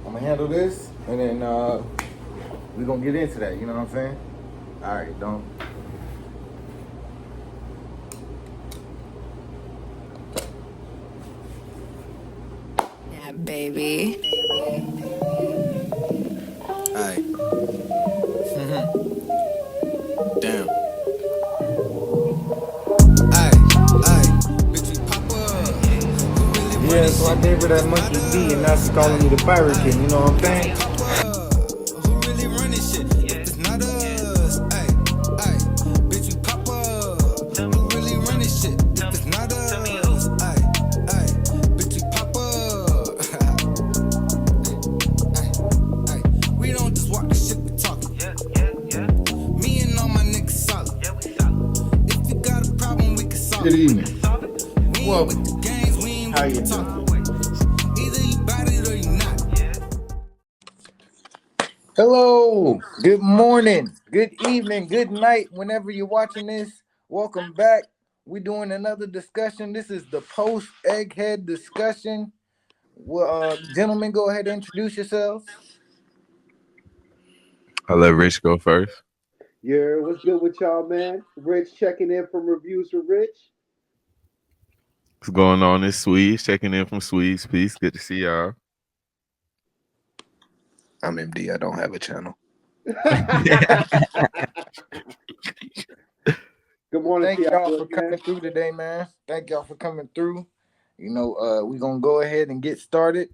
I'm gonna handle this, and then we gonna get into that. You know what I'm saying? All right, don't. Yeah, baby. Ay, damn. Ay, ay, bitch, we pop up. Who really Yeah, running so I shit? gave her that It's not monkey D, and us. that's calling me the Ay, Pirate ay, King. You know what I'm bitch, saying? we pop up. Who really running shit? It's not us. Ay, ay, bitch, we pop up. Who really running shit? It's not us. Ay, ay, bitch, we pop up. Ay, ay, we don't just walk the shit, we talk. Me and all my niggas solid. If you got a problem, we can solve Good it. evening. We ain't with Welcome. the games, we ain't How with you the doing? talk. Either you bout it or you not. Hello. Good morning. Good evening. Good night. Whenever you're watching this, welcome back. We're doing another discussion. This is the post egghead discussion. Well, gentlemen, go ahead and introduce yourselves. I'll let Rich go first. Yeah, what's good with y'all, man? Rich checking in from reviews for Rich. What's going on? It's Slyy checking in from Sly's Peace. Good to see y'all. I'm MD. I don't have a channel. Good morning to Thank y'all, y'all boys, for man. coming through today, man. Thank y'all for coming through. We're gonna go ahead and get started.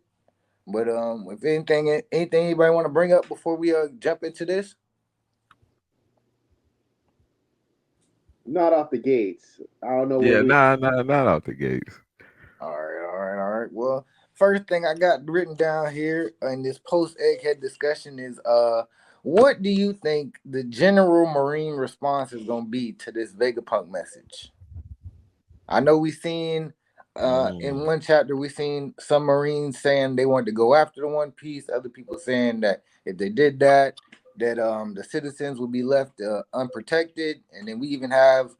But if anything anybody want to bring up before we jump into this? Not off the gates. I don't know what Yeah, we. not out the gates. All right. Well, first thing I got written down here in this post egghead discussion is what do you think the general Marine response is gonna be to this Vegapunk message? I know we seen in Mm. one chapter we seen some Marines saying they wanted to go after the One Piece, other people saying that if they did that, that the citizens would be left unprotected, and then we even have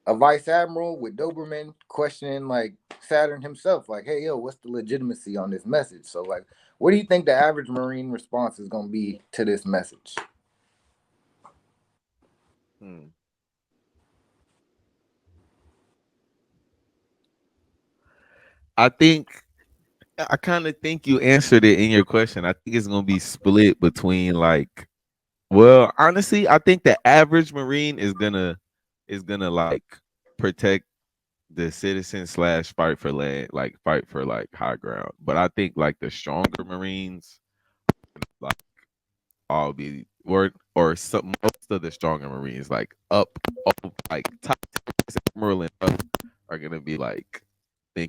a vice admiral with Doberman questioning like Saturn himself, like, "Hey, yo, what's the legitimacy on this message?" So, like, what do you think the average Marine response is going to be to this message? Hmm. I think I kind of think you answered it in your question. I think it's gonna be split between like, well, honestly, I think the average Marine is gonna like protect the citizen slash fight for land, like fight for like high ground. But I think like the stronger Marines, like all be or some most of the stronger Marines, like up like top 10% Merlin up are gonna be like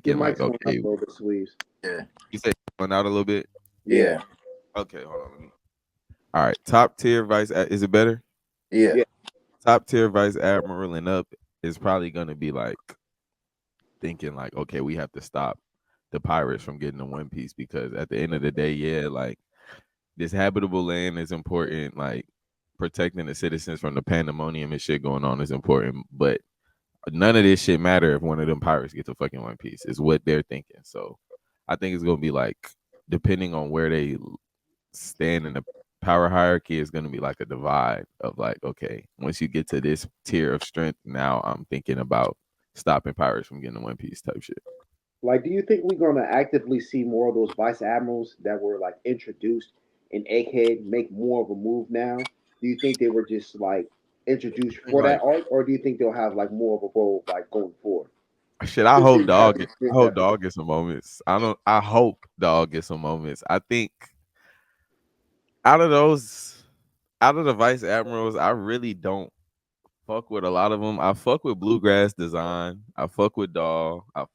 Your thinking like, mic's going up okay, a little bit, sleeves. Yeah, you said going out a little bit. Yeah, yeah, Okay, hold on. All right, top tier is it better? yeah. yeah. Top tier vice admiral and up is probably gonna be like thinking like, okay, we have to stop the pirates from getting the One Piece because at the end of the day, yeah, like this habitable land is important. Like protecting the citizens from the pandemonium and shit going on is important, but none of this shit matter if one of them pirates gets a fucking One Piece. Is what they're thinking. So I think it's gonna be like depending on where they stand in the power hierarchy is going to be like a divide of like, okay, once you get to this tier of strength, now I'm thinking about stopping pirates from getting the One Piece type shit. Like, do you think we're gonna actively see more of those vice admirals that were like introduced in Egghead make more of a move now? Do you think they were just like introduced for that Like arc, or do you think they'll have like more of a role like going forward? shit, I Since they hope have dog. I experience hope that dog gets some moments. I don't. I hope dog gets some moments. I think out of those, out of the vice admirals, I really don't fuck with a lot of them. I fuck with Bluegrass Design. I fuck with Dog. I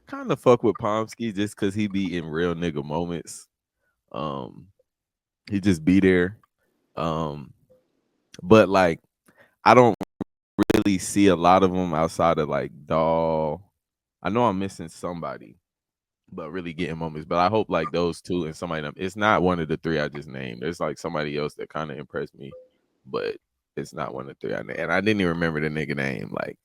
kind of fuck with Pomsky just because he be in real nigga moments. Um, he just be there. Um, but like I don't really see a lot of them outside of like Doll. I know I'm missing somebody, but really getting moments. But I hope like those two and somebody else. It's not one of the three I just named. There's like somebody else that kind of impressed me, but it's not one of the three I named. And I didn't even remember the nigga name. Like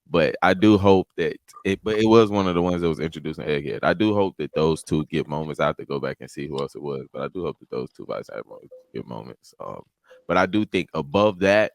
But I do hope that but it was one of the ones that was introduced in Egghead. I do hope that those two get moments. I have to go back and see who else it was, but I do hope that those two vice admirals get moments. But I do think above that,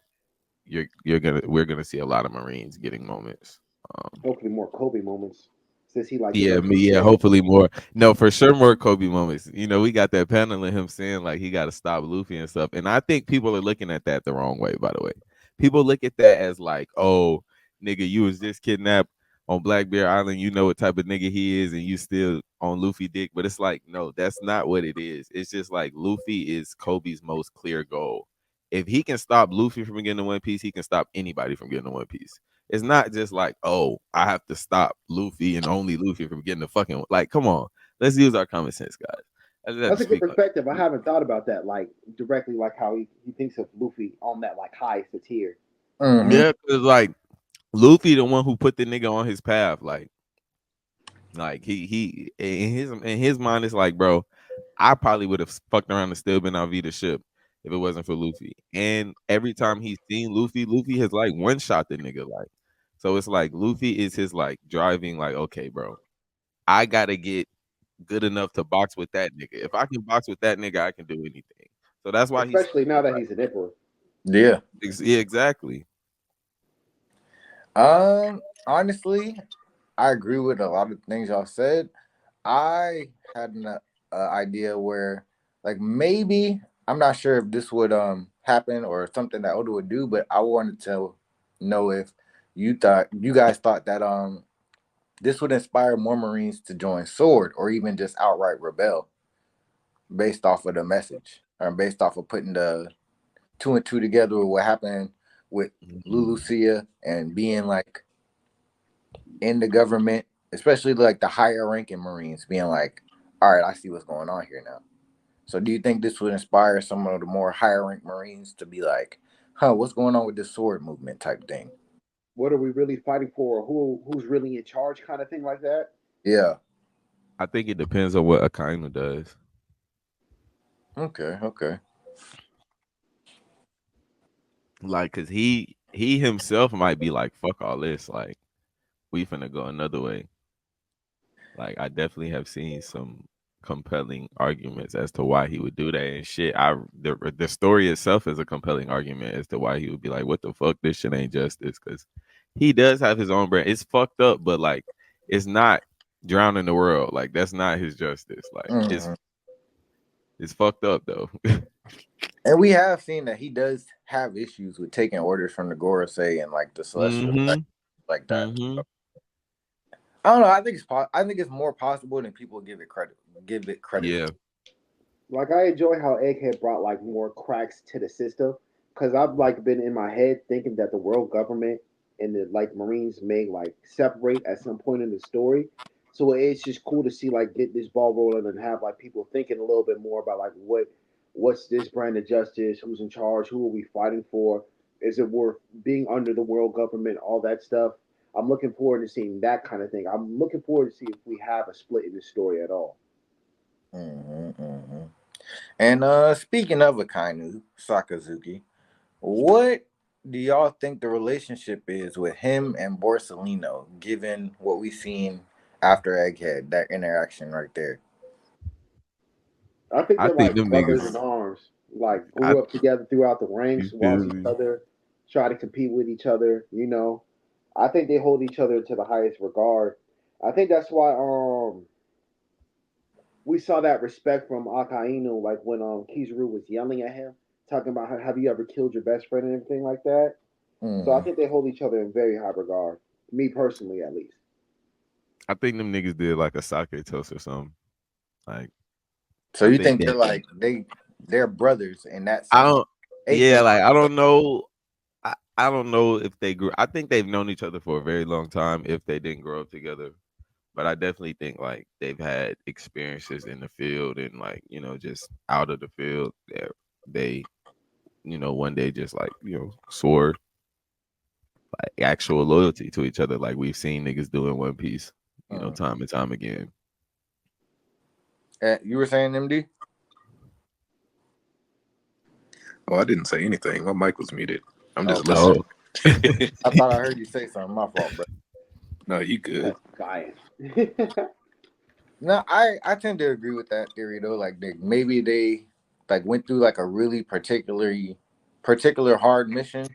we're gonna see a lot of Marines getting moments. Um, Hopefully more Kobe moments, since he like Yeah, me. directly Yeah, said it. hopefully more. No, for sure, more Kobe moments. We got that panel of him saying like he got to stop Luffy and stuff, and I think people are looking at that the wrong way. By the way, people look at that as like, oh, nigga, you was just kidnapped on Black Bear Island. You know what type of nigga he is, and you still on Luffy dick. But it's like, no, that's not what it is. It's just like Luffy is Kobe's most clear goal. If he can stop Luffy from getting to One Piece, he can stop anybody from getting to One Piece. It's not just like, oh, I have to stop Luffy and only Luffy from getting the fucking like. Come on, let's use our common sense, guys. I just have to That's a good speak on perspective. I it. haven't thought about that, like directly, like how he thinks of Luffy on that like highest tier. Mm-hmm. Yeah, because like Luffy, the one who put the nigga on his path, like he in his mind, it's like, bro, I probably would have fucked around and still been on Vita ship if it wasn't for Luffy. And every time he's seen Luffy, Luffy has like one shot the nigga like. So it's like Luffy is his like driving, like, okay, bro, I gotta get good enough to box with that nigga. If I can box with that nigga, I can do anything. So that's why he's Especially now that he's an emperor. Yeah. yeah, exactly. Honestly, I agree with a lot of things y'all said. I had an idea where, like, maybe I'm not sure if this would happen or something that Oda would do, but I wanted to know if you guys thought that this would inspire more Marines to join Sword or even just outright rebel based off of the message or based off of putting the two and two together with what happened with Mhm. Lulucia and being like in the government, especially like the higher ranking Marines being like, all right, I see what's going on here now. So do you think this would inspire some of the more higher ranked Marines to be like, huh, what's going on with this sword movement type thing? What are we really fighting for? Who's really in charge? Kind of thing like that. Yeah. I think it depends on what Akainu does. Okay. Okay. Like, cause he himself might be like, fuck all this. Like, we finna go another way. Like, I definitely have seen some compelling arguments as to why he would do that and shit. The story itself is a compelling argument as to why he would be like, "What the fuck? This shit ain't justice." Because he does have his own brand. It's fucked up, but like, it's not drowning the world. Like, that's not his justice. Like, it's Mhm. it's fucked up though. And we have seen that he does have issues with taking orders from the Gorosei and like the Celestial mm-hmm. like that. Mm-hmm. I don't know. I think it's more possible than people give it credit Yeah. for. Like I enjoy how Egghead brought like more cracks to the system, because I've like been in my head thinking that the world government and the like Marines may like separate at some point in the story. So it's just cool to see like get this ball rolling and have like people thinking a little bit more about like what's this brand of justice, who's in charge, who are we fighting for, is it worth being under the world government, all that stuff. I'm looking forward to seeing that kind of thing. I'm looking forward to see if we have a split in this story at all. Hmm. And speaking of Akainu Sakazuki, what do y'all think the relationship is with him and Borsellino, given what we've seen after Egghead, that interaction right there? I think I they're think like them brothers in niggas. arms. Like I grew up together throughout the ranks, You feel watched each me? other, try to compete with each other. I think they hold each other to the highest regard. I think that's why we saw that respect from Akainu, like when Kizaru was yelling at him, talking about how have you ever killed your best friend and everything like that. So I Mm. think they hold each other in very high regard. Me personally, at least. I think them niggas did like a sake toast or something. Like, So I you think think that they're brothers in that I sense? don't. Yeah, AK. like I don't know. I don't know if they grew. I think they've known each other for a very long time. If they didn't grow up together, but I definitely think like they've had experiences in the field and like just out of the field that they one day just like swore like actual loyalty to each other like we've seen niggas do in One Piece, Mm. time and time again. You were saying MD? Oh, I didn't say anything. My mic was muted. I'm Oh, just okay. Oh, listening. I thought I heard you say something. My fault, bro. No, you good. Fire. No, I tend to agree with that theory though. Like maybe they like went through like a really particular hard mission,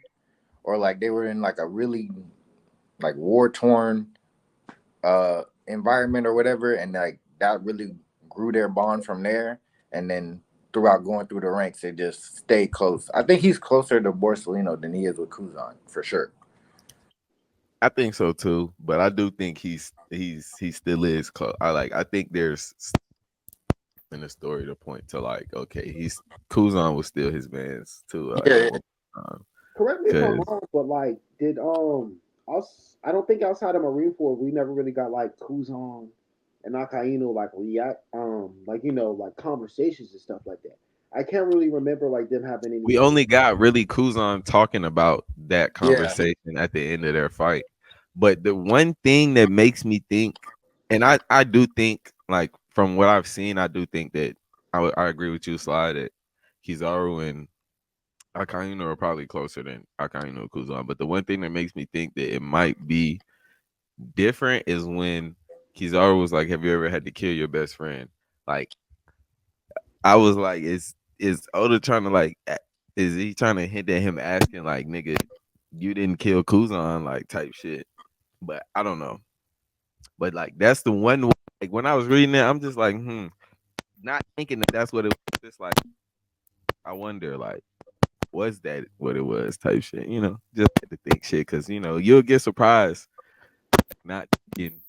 or like they were in like a really like war torn environment or whatever, and like that really grew their bond from there. And then throughout going through the ranks, they just stay close. I think he's closer to Borsellino than he is with Kuzan for sure. I think so too, but I do think he still is close. I think there's in the story to point to like okay, he's Kuzan was still his man's too at Yeah, one time Correct me if I'm because wrong, but like, did us? I don't think outside of Marineford we never really got like Kuzan and Akainu like react like like conversations and stuff like that. I can't really remember like them having any we like. only got really Kuzan talking about that yeah. conversation at the end of their fight. But the one thing that makes me think, and I do think like from what I've seen, I do think that I agree with you, Sly, that Kizaru and Akainu are probably closer than Akainu and Kuzan. But the one thing that makes me think that it might be different is when Kizaru was like, "Have you ever had to kill your best friend?" Like I was like, "Is Oda trying to like? Is he trying to hint at him asking like, nigga, you didn't kill Kuzan like type shit?" But I don't know. But like that's the one. Like when I was reading it, I'm just like, not thinking that that's what it was. Just like I wonder, like, was that what it was? Type shit, Just had to think shit because you'll get surprised not getting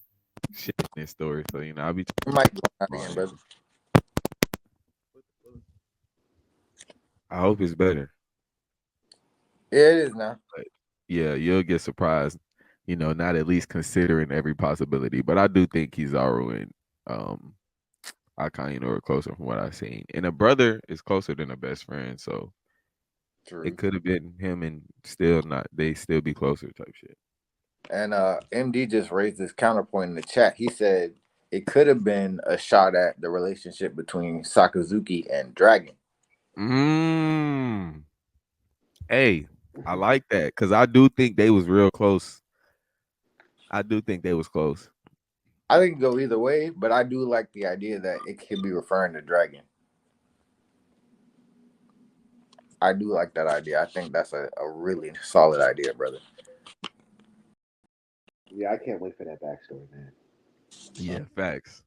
shit in this story. So I'll be You might go out trying again, to. brother. I hope it's better. Yeah, it is now. But yeah, you'll get surprised. Not at least considering every possibility. But I do think Kizaru and Akainu are closer from what I've seen. And a brother is closer than a best friend, so it True. could have been him and still not they still be closer type shit. And MD just raised this counterpoint in the chat. He said it could have been a shot at the relationship between Sakazuki and Dragon. Mm. Hey, I like that because I do think they was real close. I do think they was close. I think it can go either way, but I do like the idea that it could be referring to Dragon. I do like that idea. I think that's a really solid idea, brother. Yeah, I can't wait for that backstory, man. Yeah, facts.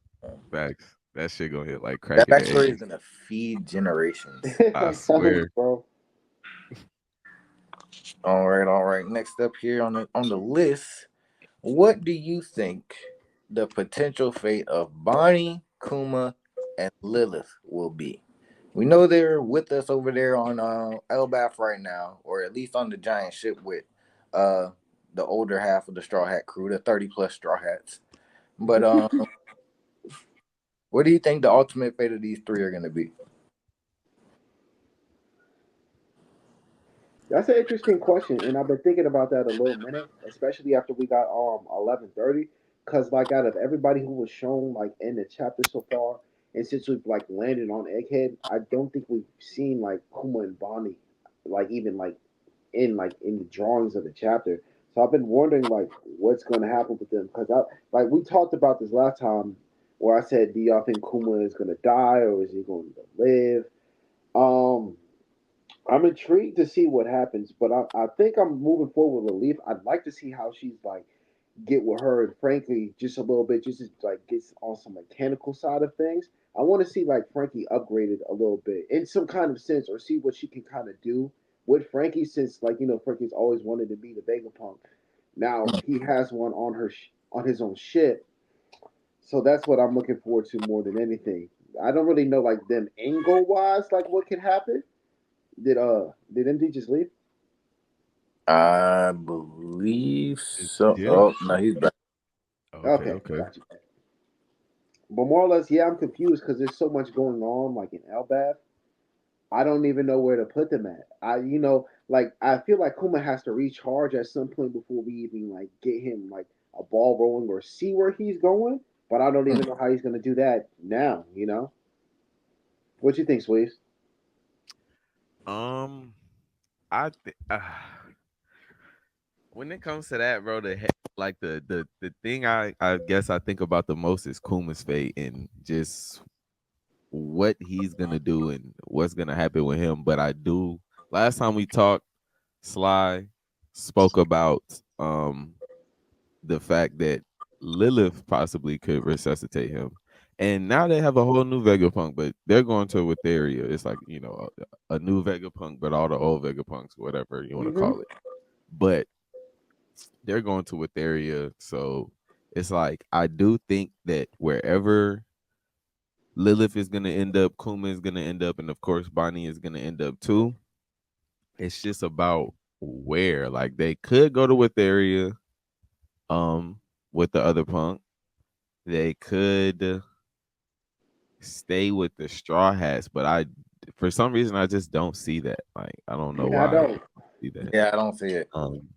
Facts. That shit gonna hit like That cracking the backstory is eggs. gonna feed generations. I I'm telling you, swear. bro. All right, all right. Next up here on the list, what do you think the potential fate of Bonnie, Kuma, and Lilith will be? We know they're with us over there on Elbaf right now, or at least on the giant ship with uh the older half of the Straw Hat crew, the 30 plus Straw Hats. But what do you think the ultimate fate of these three are gonna be? That's an interesting question, and I've been thinking about that a little minute, especially after we got 11:30, because like out of everybody who was shown like in the chapter so far, and since we've like landed on Egghead, I don't think we've seen like Kuma and Bonnie, like even like in the drawings of the chapter. So I've been wondering like what's going to happen with them because I like we talked about this last time where I said, do y'all think Kuma is going to die or is he going to live? Um, I'm intrigued to see what happens, but I think I'm moving forward with Leaf. I'd like to see how she's like get with her, and frankly, just a little bit, just to, like gets on some mechanical side of things. I want to see like Frankie upgraded a little bit in some kind of sense, or see what she can kind of do with Frankie, since like Frankie's always wanted to be the Vegapunk. Now he has one on on his own ship, so that's what I'm looking forward to more than anything. I don't really know like them angle wise, like what could happen. Did MD just leave? I believe Is so. Jim? Oh no, he's back. Okay, Okay, okay. got you. But more or less, yeah, I'm confused because there's so much going on, like in Elbath. I don't even know where to put them at. Like I feel like Kuma has to recharge at some point before we even like get him like a ball rolling or see where he's going. But I don't even know how he's gonna do that now. What you think, Sweeps? Um, I think when it comes to that, bro, like the thing I guess I think about the most is Kuma's fate and just what he's gonna do and what's gonna happen with him. But I do. Last time we talked, Sly spoke about the fact that Lilith possibly could resuscitate him. And now they have a whole new Vegapunk, but they're going to Etheria. It's like, a new Vegapunk, but all the old Vegapunks, whatever you want to Mm-hmm. call it. But they're going to Etheria. So it's like, I do think that wherever Lilith is going to end up, Kuma is going to end up, and of course, Bonnie is going to end up too. It's just about where. Like, they could go to Etheria with the other punk. They could stay with the Straw Hats, but for some reason, I just don't see that. Like, I don't know Yeah, I why I don't. don't see that. Yeah, I don't see it. Um,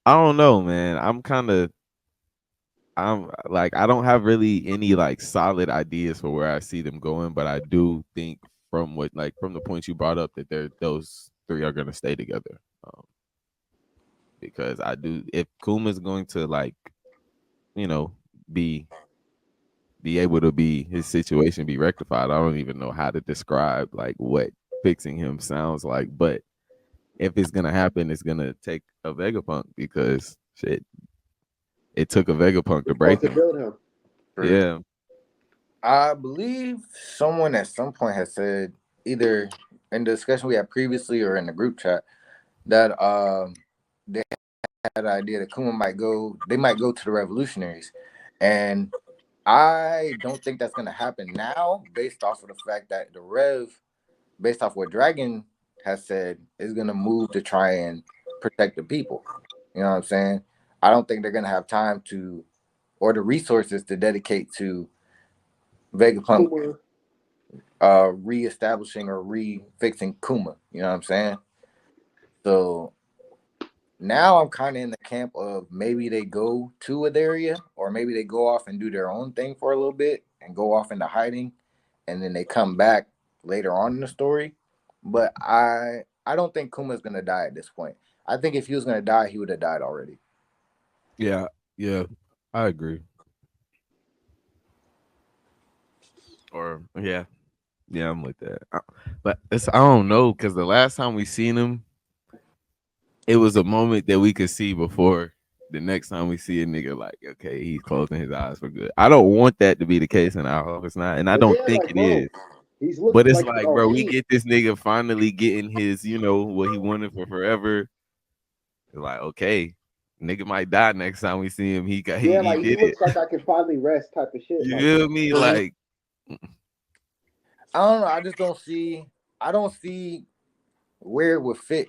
I don't know, man. I'm like, I don't have really any like solid ideas for where I see them going, but I do think from the points you brought up that those three are gonna stay together. Because I do, if Kuma's going to like, you know, be able to be his situation be rectified. I don't even know how to describe like what fixing him sounds like, but if it's gonna happen, it's gonna take a Vegapunk because shit, it took a Vegapunk We're to break supposed to him. build him. True. Yeah. I believe someone at some point has said, either in the discussion we had previously or in the group chat, that they had the idea that Kuma might go. They might go to the revolutionaries, and I don't think that's gonna happen now, based off of the fact that the Rev, based off what Dragon has said, is gonna move to try and protect the people. You know what I'm saying? I don't think they're gonna have time to, or the resources to dedicate to Vegapunk Kuma. reestablishing or refixing Kuma. You know what I'm saying? So now I'm kind of in the camp of maybe they go to an area, or maybe they go off and do their own thing for a little bit and go off into hiding, and then they come back later on in the story. But I don't think Kuma's gonna die at this point. I think if he was gonna die, he would have died already. Yeah. Yeah. I agree. Or yeah. Yeah, I'm with that. But I don't know, because the last time we seen him, it was a moment that we could see before the next time we see a nigga, like, okay, he's closing his eyes for good. I don't want that to be the case, and I hope it's not, and I don't Yeah, think like it is. bro, he's But looking it's like like, oh bro, we he get this nigga finally getting his, what he wanted for forever. Like, okay, nigga might die next time we see him. He got yeah he like he did it. looks like I can finally rest type of shit. You Like feel me? Like, I don't know. I just don't see. I don't see where it would fit,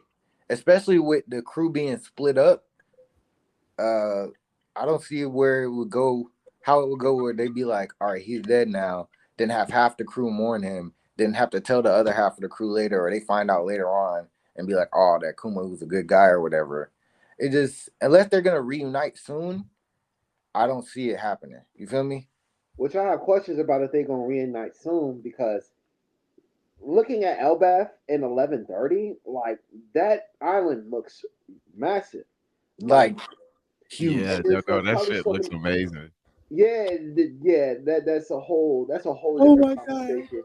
especially with the crew being split up. uh I don't see where it would go, how it would go where they'd be like, all right, he's dead now, then have half the crew mourn him, then have to tell the other half of the crew later, or they find out later on and be like, oh, that Kuma was a good guy or whatever. It just, unless they're gonna reunite soon, I don't see it happening. You feel me? which I have questions about if they're gonna reunite soon because looking at Elbath in 1130, like that island looks massive. Like Like, huge. yeah, and there's bro, like that probably shit so looks many. amazing. Yeah, yeah, that's a whole Oh different my god, conversation.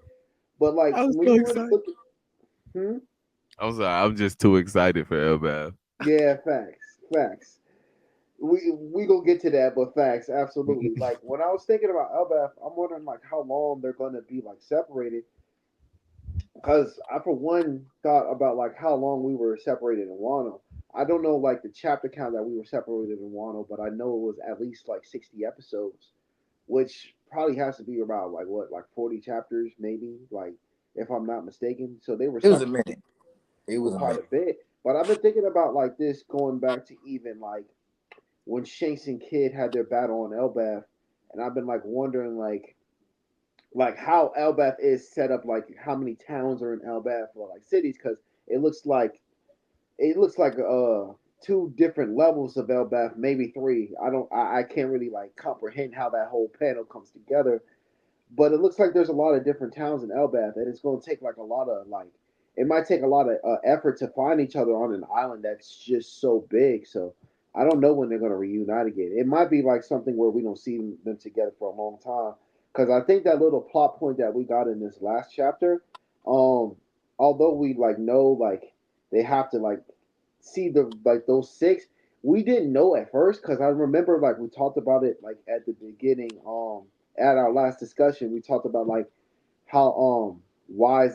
But like I'm when so you really excited. look at, hmm? I'm sorry, I'm just too excited for Elbath. Yeah, facts, facts. We gonna get to that, but facts, absolutely. Like when I was thinking about Elbath, I'm wondering like how long they're gonna be like separated. Because I for one thought about like how long we were separated in Wano. I don't know like the chapter count that we were separated in Wano, but I know it was at least like 60 episodes, which probably has to be about like what like 40 chapters maybe, like if I'm not mistaken. So they were It was a separated minute. It for was a quite a minute. bit. But I've been thinking about like this going back to even like when Shanks and Kid had their battle on Elbath, and I've been like wondering like how Elbath is set up, like how many towns are in Elbath or like cities, because it looks like two different levels of Elbath, maybe three. I can't really like comprehend how that whole panel comes together, but it looks like there's a lot of different towns in Elbath, and it's going to take like a lot of like it might take a lot of effort to find each other on an island that's just so big. So I don't know when they're going to reunite again. It might be like something where we don't see them together for a long time. Because I think that little plot point that we got in this last chapter, um, although we like know like they have to like see the like those six, we didn't know at first because I remember like we talked about it like at the beginning, at our last discussion, we talked about like how why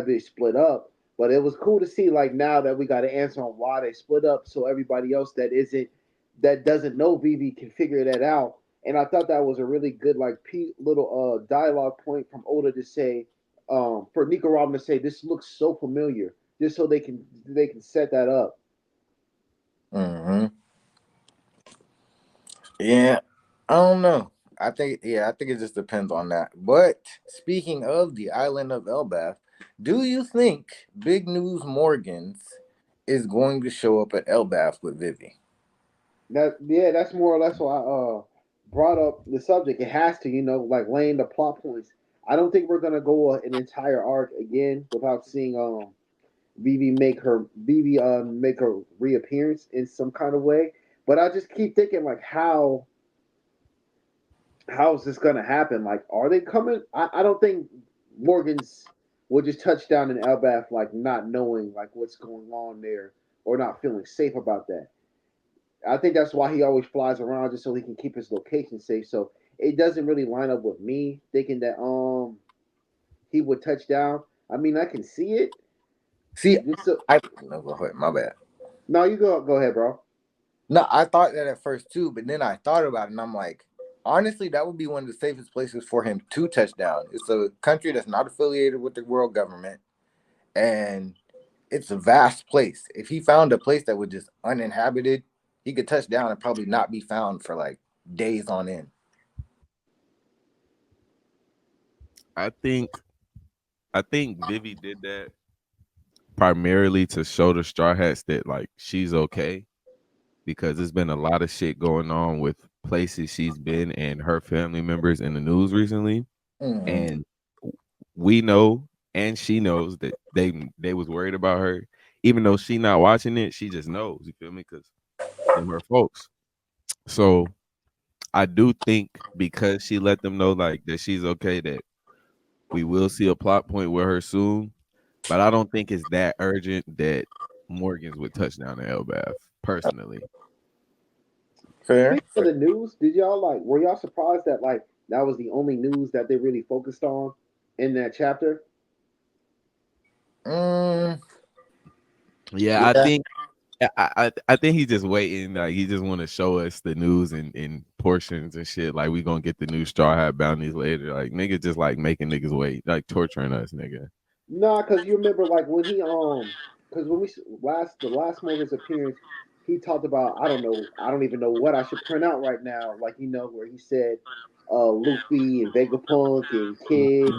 they split up. But it was cool to see like now that we got an answer on why they split up, so everybody else that doesn't know Vivi can figure that out. And I thought that was a really good like little dialogue point from Oda to say, for Nico Robin to say this looks so familiar, just so they can set that up. Hmm. Yeah, I don't know. I think it just depends on that. But speaking of the island of Elbath, do you think Big News Morgans is going to show up at Elbath with Vivi? That yeah, that's more or less why I brought up the subject. It has to, like laying the plot points. I don't think we're gonna go an entire arc again without seeing Vivi make her reappearance in some kind of way. But I just keep thinking like how is this gonna happen? Like, are they coming? I don't think Morgan's will just touch down in Elbath like not knowing like what's going on there or not feeling safe about that. I think that's why he always flies around just so he can keep his location safe. So it doesn't really line up with me thinking that he would touch down. I mean, I can see it. See, Just so, I no go ahead, my bad. no, you go ahead, bro. No, I thought that at first too, but then I thought about it and I'm like, honestly, that would be one of the safest places for him to touch down. It's a country that's not affiliated with the world government, and it's a vast place. If he found a place that was just uninhabited, he could touch down and probably not be found for like days on end. I think I think Vivi did that primarily to show the Straw Hats that like she's okay because there's been a lot of shit going on with places she's been and her family members in the news recently, Hmm. and we know and she knows that they was worried about her, even though she not watching it. She just knows, you feel me? Because them her folks. So I do think because she let them know like that she's okay, that we will see a plot point with her soon. But I don't think it's that urgent that Morgan's would touch down to Elbath personally. Fair. Speaking of the news, did y'all like were y'all surprised that like that was the only news that they really focused on in that chapter? Mm, Yeah, I yeah. think I think he's just waiting. Like he just want to show us the news in portions and shit. Like we gonna get the new Straw Hat bounties later. Like nigga just like making niggas wait, like torturing us, nigga. Nah, cause you remember like when cause when the last Morgan's appearance, he talked about I don't even know what I should print out right now. Like where he said, Luffy and Vegapunk and Kid,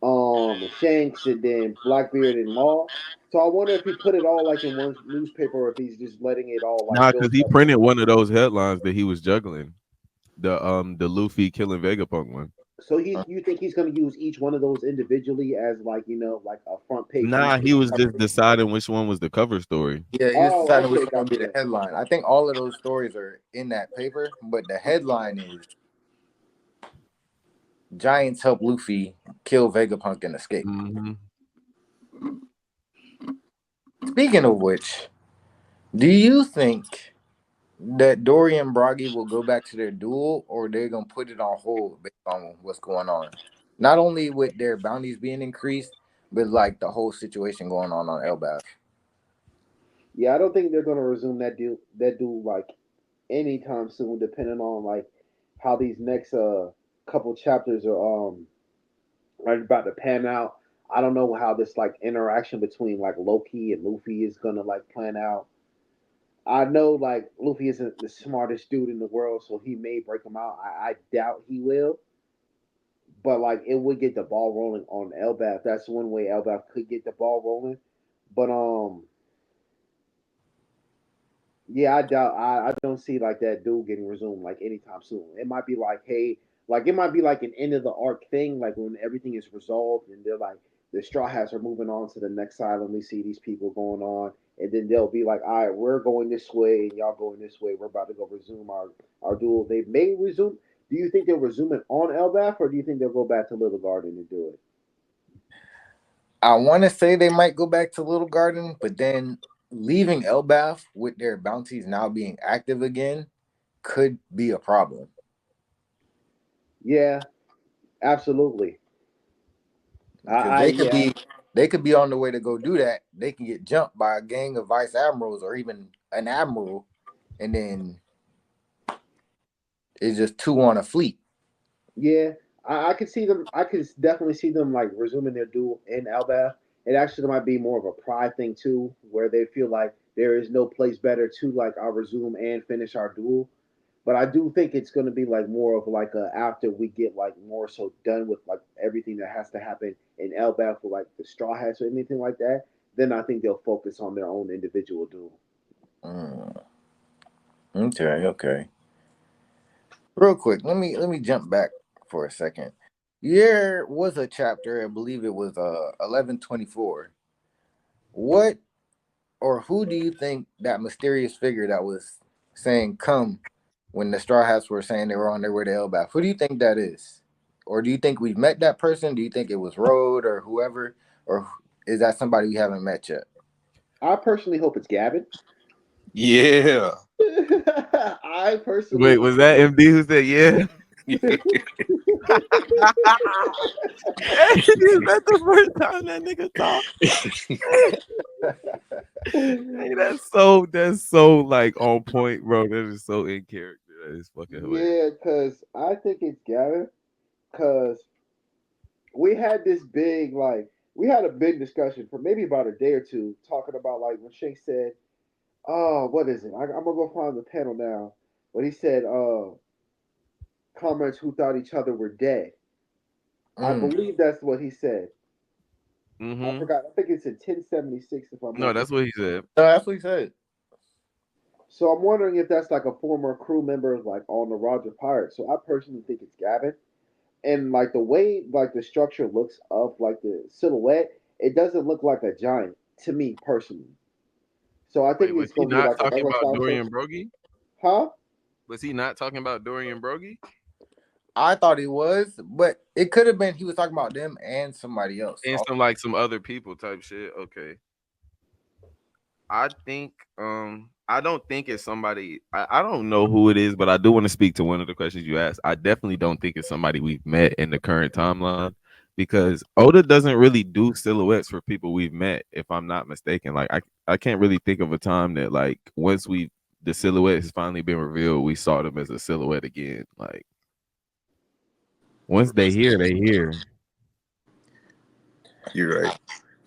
and Shanks and then Blackbeard and Law. So I wonder if he put it all like in one newspaper or if he's just letting it all like Nah, build because he up. printed one of those headlines that he was juggling. The Luffy killing Vegapunk one. So you think he's gonna use each one of those individually as like like a front page Nah, he newspaper was just cover? deciding which one was the cover story. Yeah, he was Oh, deciding which okay, one would be the gotcha. headline. I think all of those stories are in that paper, but the headline is Giants help Luffy kill Vegapunk and escape. Hmm. Speaking of which, do you think that Dory and Bragi will go back to their duel, or they're gonna put it on hold based on what's going on? Not only with their bounties being increased, but like the whole situation going on Elbaf. Yeah, I don't think they're gonna resume that duel like anytime soon, depending on like how these next couple chapters are about to pan out. I don't know how this like interaction between like Loki and Luffy is gonna like plan out. I know like Luffy isn't the smartest dude in the world, so he may break him out. I doubt he will, but like it would get the ball rolling on Elbaf. That's one way Elbaf could get the ball rolling. But yeah, I doubt. I don't see like that dude getting resumed like anytime soon. It might be like, hey, like it might be like an end of the arc thing, like when everything is resolved and the Straw Hats are moving on to the next side, and we see these people going on, and then they'll be like, all right, we're going this way, and y'all going this way. We're about to go resume our duel. They may resume. Do you think they'll resume it on Elbaf, or do you think they'll go back to Little Garden and do it? I want to say they might go back to Little Garden, but then leaving Elbaf with their bounties now being active again could be a problem. Yeah, absolutely. Because Yeah. they could be on the way to go do that. They can get jumped by a gang of vice admirals or even an admiral, and then it's just two on a fleet. Yeah, I could see them. I could definitely see them like resuming their duel in Elbaf. It actually might be more of a pride thing too, where they feel like there is no place better to like our resume and finish our duel. But I do think it's going to be like more of like a after we get like more so done with like everything that has to happen in Elbaf for like the Straw Hats or anything like that. Then I think they'll focus on their own individual duel. Mm, okay, okay. Real quick, let me jump back for a second. There was a chapter, I believe it was 1124. What or who do you think that mysterious figure that was saying come when the Straw Hats were saying they were on their way to Elbaf? Who do you think that is? Or do you think we've met that person? Do you think it was Rode or whoever? Or is that somebody we haven't met yet? I personally hope it's Gavin. Yeah. I personally Wait, was that MD who said yeah? Is that the first time that nigga talked? Hey, that's so like on point, bro. That is so in character. That is fucking hilarious. Yeah, because I think it's Gavin. Because we had this big, like, we had a big discussion for maybe about a day or two talking about, like, when Shank said, oh, what is it? I'm going to go find the panel now. But he said, comrades who thought each other were dead. I Mm. believe that's what he said. I Mm-hmm. forgot. I think it's in 1076, if I'm No, not that's mistaken. what he said. No, that's what he said. So I'm wondering if that's like a former crew member, like on the Roger Pirate. So I personally think it's Gavin. And like the way like the structure looks of like the silhouette, it doesn't look like a giant to me personally. So I Wait, think was it's he gonna be not like a talking regular about size person. Dorian Broggie? Huh? Was he not talking about Dorian Broggie? I thought he was, but it could have been he was talking about them and somebody else. And some other people type shit. Okay. I think I don't think it's somebody I don't know who it is, but I do want to speak to one of the questions you asked. I definitely don't think it's somebody we've met in the current timeline because Oda doesn't really do silhouettes for people we've met, if I'm not mistaken. Like I can't really think of a time that like once the silhouette has finally been revealed, we saw them as a silhouette again. Like once they here, they here. You're right.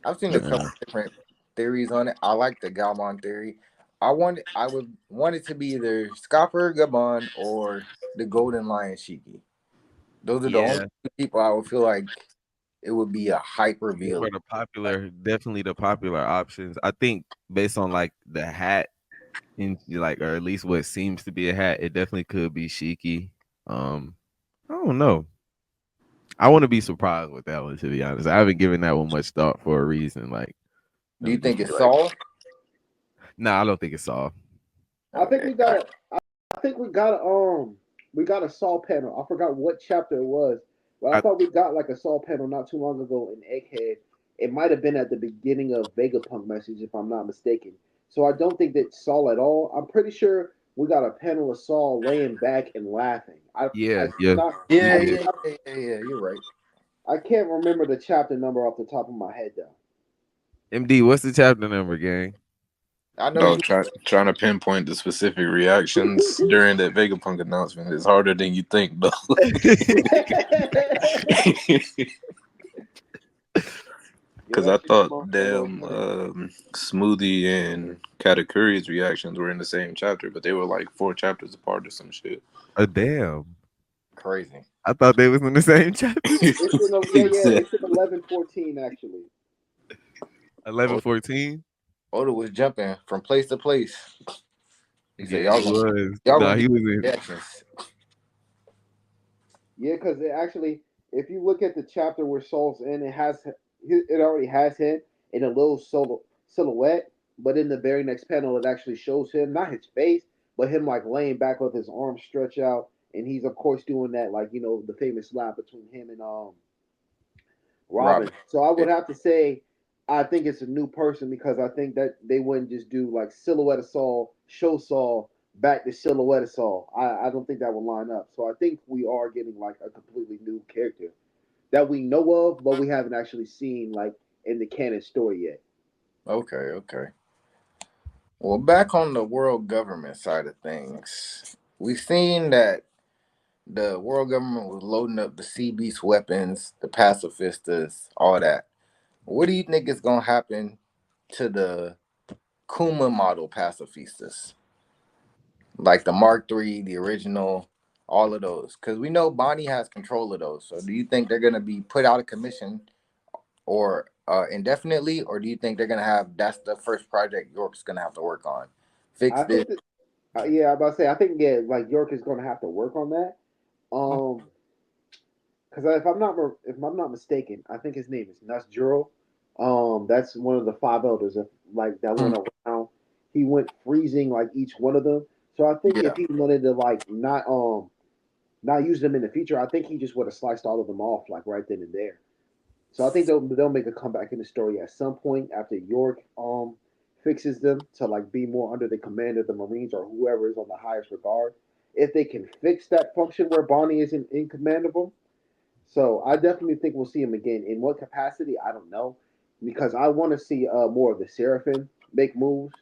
I've seen a Yeah. couple different theories on it. I like the Galmon theory. I would want it to be either Scopper Gabon or the Golden Lion Shiki. Those are the only Yeah. two people I would feel like it would be a hype reveal. For the popular, definitely the popular options. I think based on like the hat in like or at least what seems to be a hat, it definitely could be Shiki. I don't know. I want to be surprised with that one, to be honest. I haven't given that one much thought for a reason. Like, Do you I'm just think be it's like, Saul? nah, I don't think it's all. I think Okay. we got I think we got a Saul panel. I forgot what chapter it was, but I I, thought we got like a Saul panel not too long ago in Egghead. It might have been at the beginning of Vegapunk message if I'm not mistaken. So I don't think that Saul at all. I'm pretty sure we got a panel of Saul laying back and laughing. I yeah, yeah, not we Yeah, did. yeah, yeah, yeah, yeah. You're right. I can't remember the chapter number off the top of my head though. MD, what's the chapter number, gang? I know Dog, you. trying to pinpoint the specific reactions during that Vegapunk announcement is harder than you think, though. Yeah, Because I that shit thought come off a little damn funny. Smoothie and Katakuri's reactions were in the same chapter, but they were like 4 chapters apart or some shit. Damn. Crazy. I thought they was in the same chapter. It's in a, yeah, it's in 1114 actually. 11:14. Oda was jumping from place to place. He said, Yeah, he was. y'all Nah, gonna he get was in. reactions." Yeah, because it actually, if you look at the chapter where Saul's in, it has It already has him in a little solo silhouette, but in the very next panel, it actually shows him not his face, but him like laying back with his arms stretched out, and he's of course doing that like the famous laugh between him and Robin. Robin. So I Yeah. would have to say I think it's a new person because I think that they wouldn't just do like Silhouette of Saul, Show Saul, back to Silhouette of Saul. I don't think that would line up. So I think we are getting like a completely new character that we know of, but we haven't actually seen like in the canon story yet. Okay, okay. Well, back on the world government side of things, we've seen that the world government was loading up the sea beast weapons, the pacifistas, all that. What do you think is gonna happen to the Kuma model pacifistas, like the Mark III, the original, all of those? Because we know Bonnie has control of those. So, do you think they're gonna be put out of commission or indefinitely, or do you think they're gonna have that's the first project York's gonna have to work on? Fix I this. think that yeah, I'm about to say I think yeah, like York is going to have to work on that. Um, because if I'm not mistaken, I think his name is Nasjuro. That's one of the five elders of like that went Mm, around. He went freezing like each one of them. So I think if yeah. he wanted to like not use them in the future, I think he just would have sliced all of them off like right then and there. So I think they'll make a comeback in the story at some point after York fixes them to like be more under the command of the Marines or whoever is on the highest regard. If they can fix that function where Bonnie isn't in command of them, so I definitely think we'll see him again. In what capacity, I don't know, because I want to see more of the Seraphim make moves.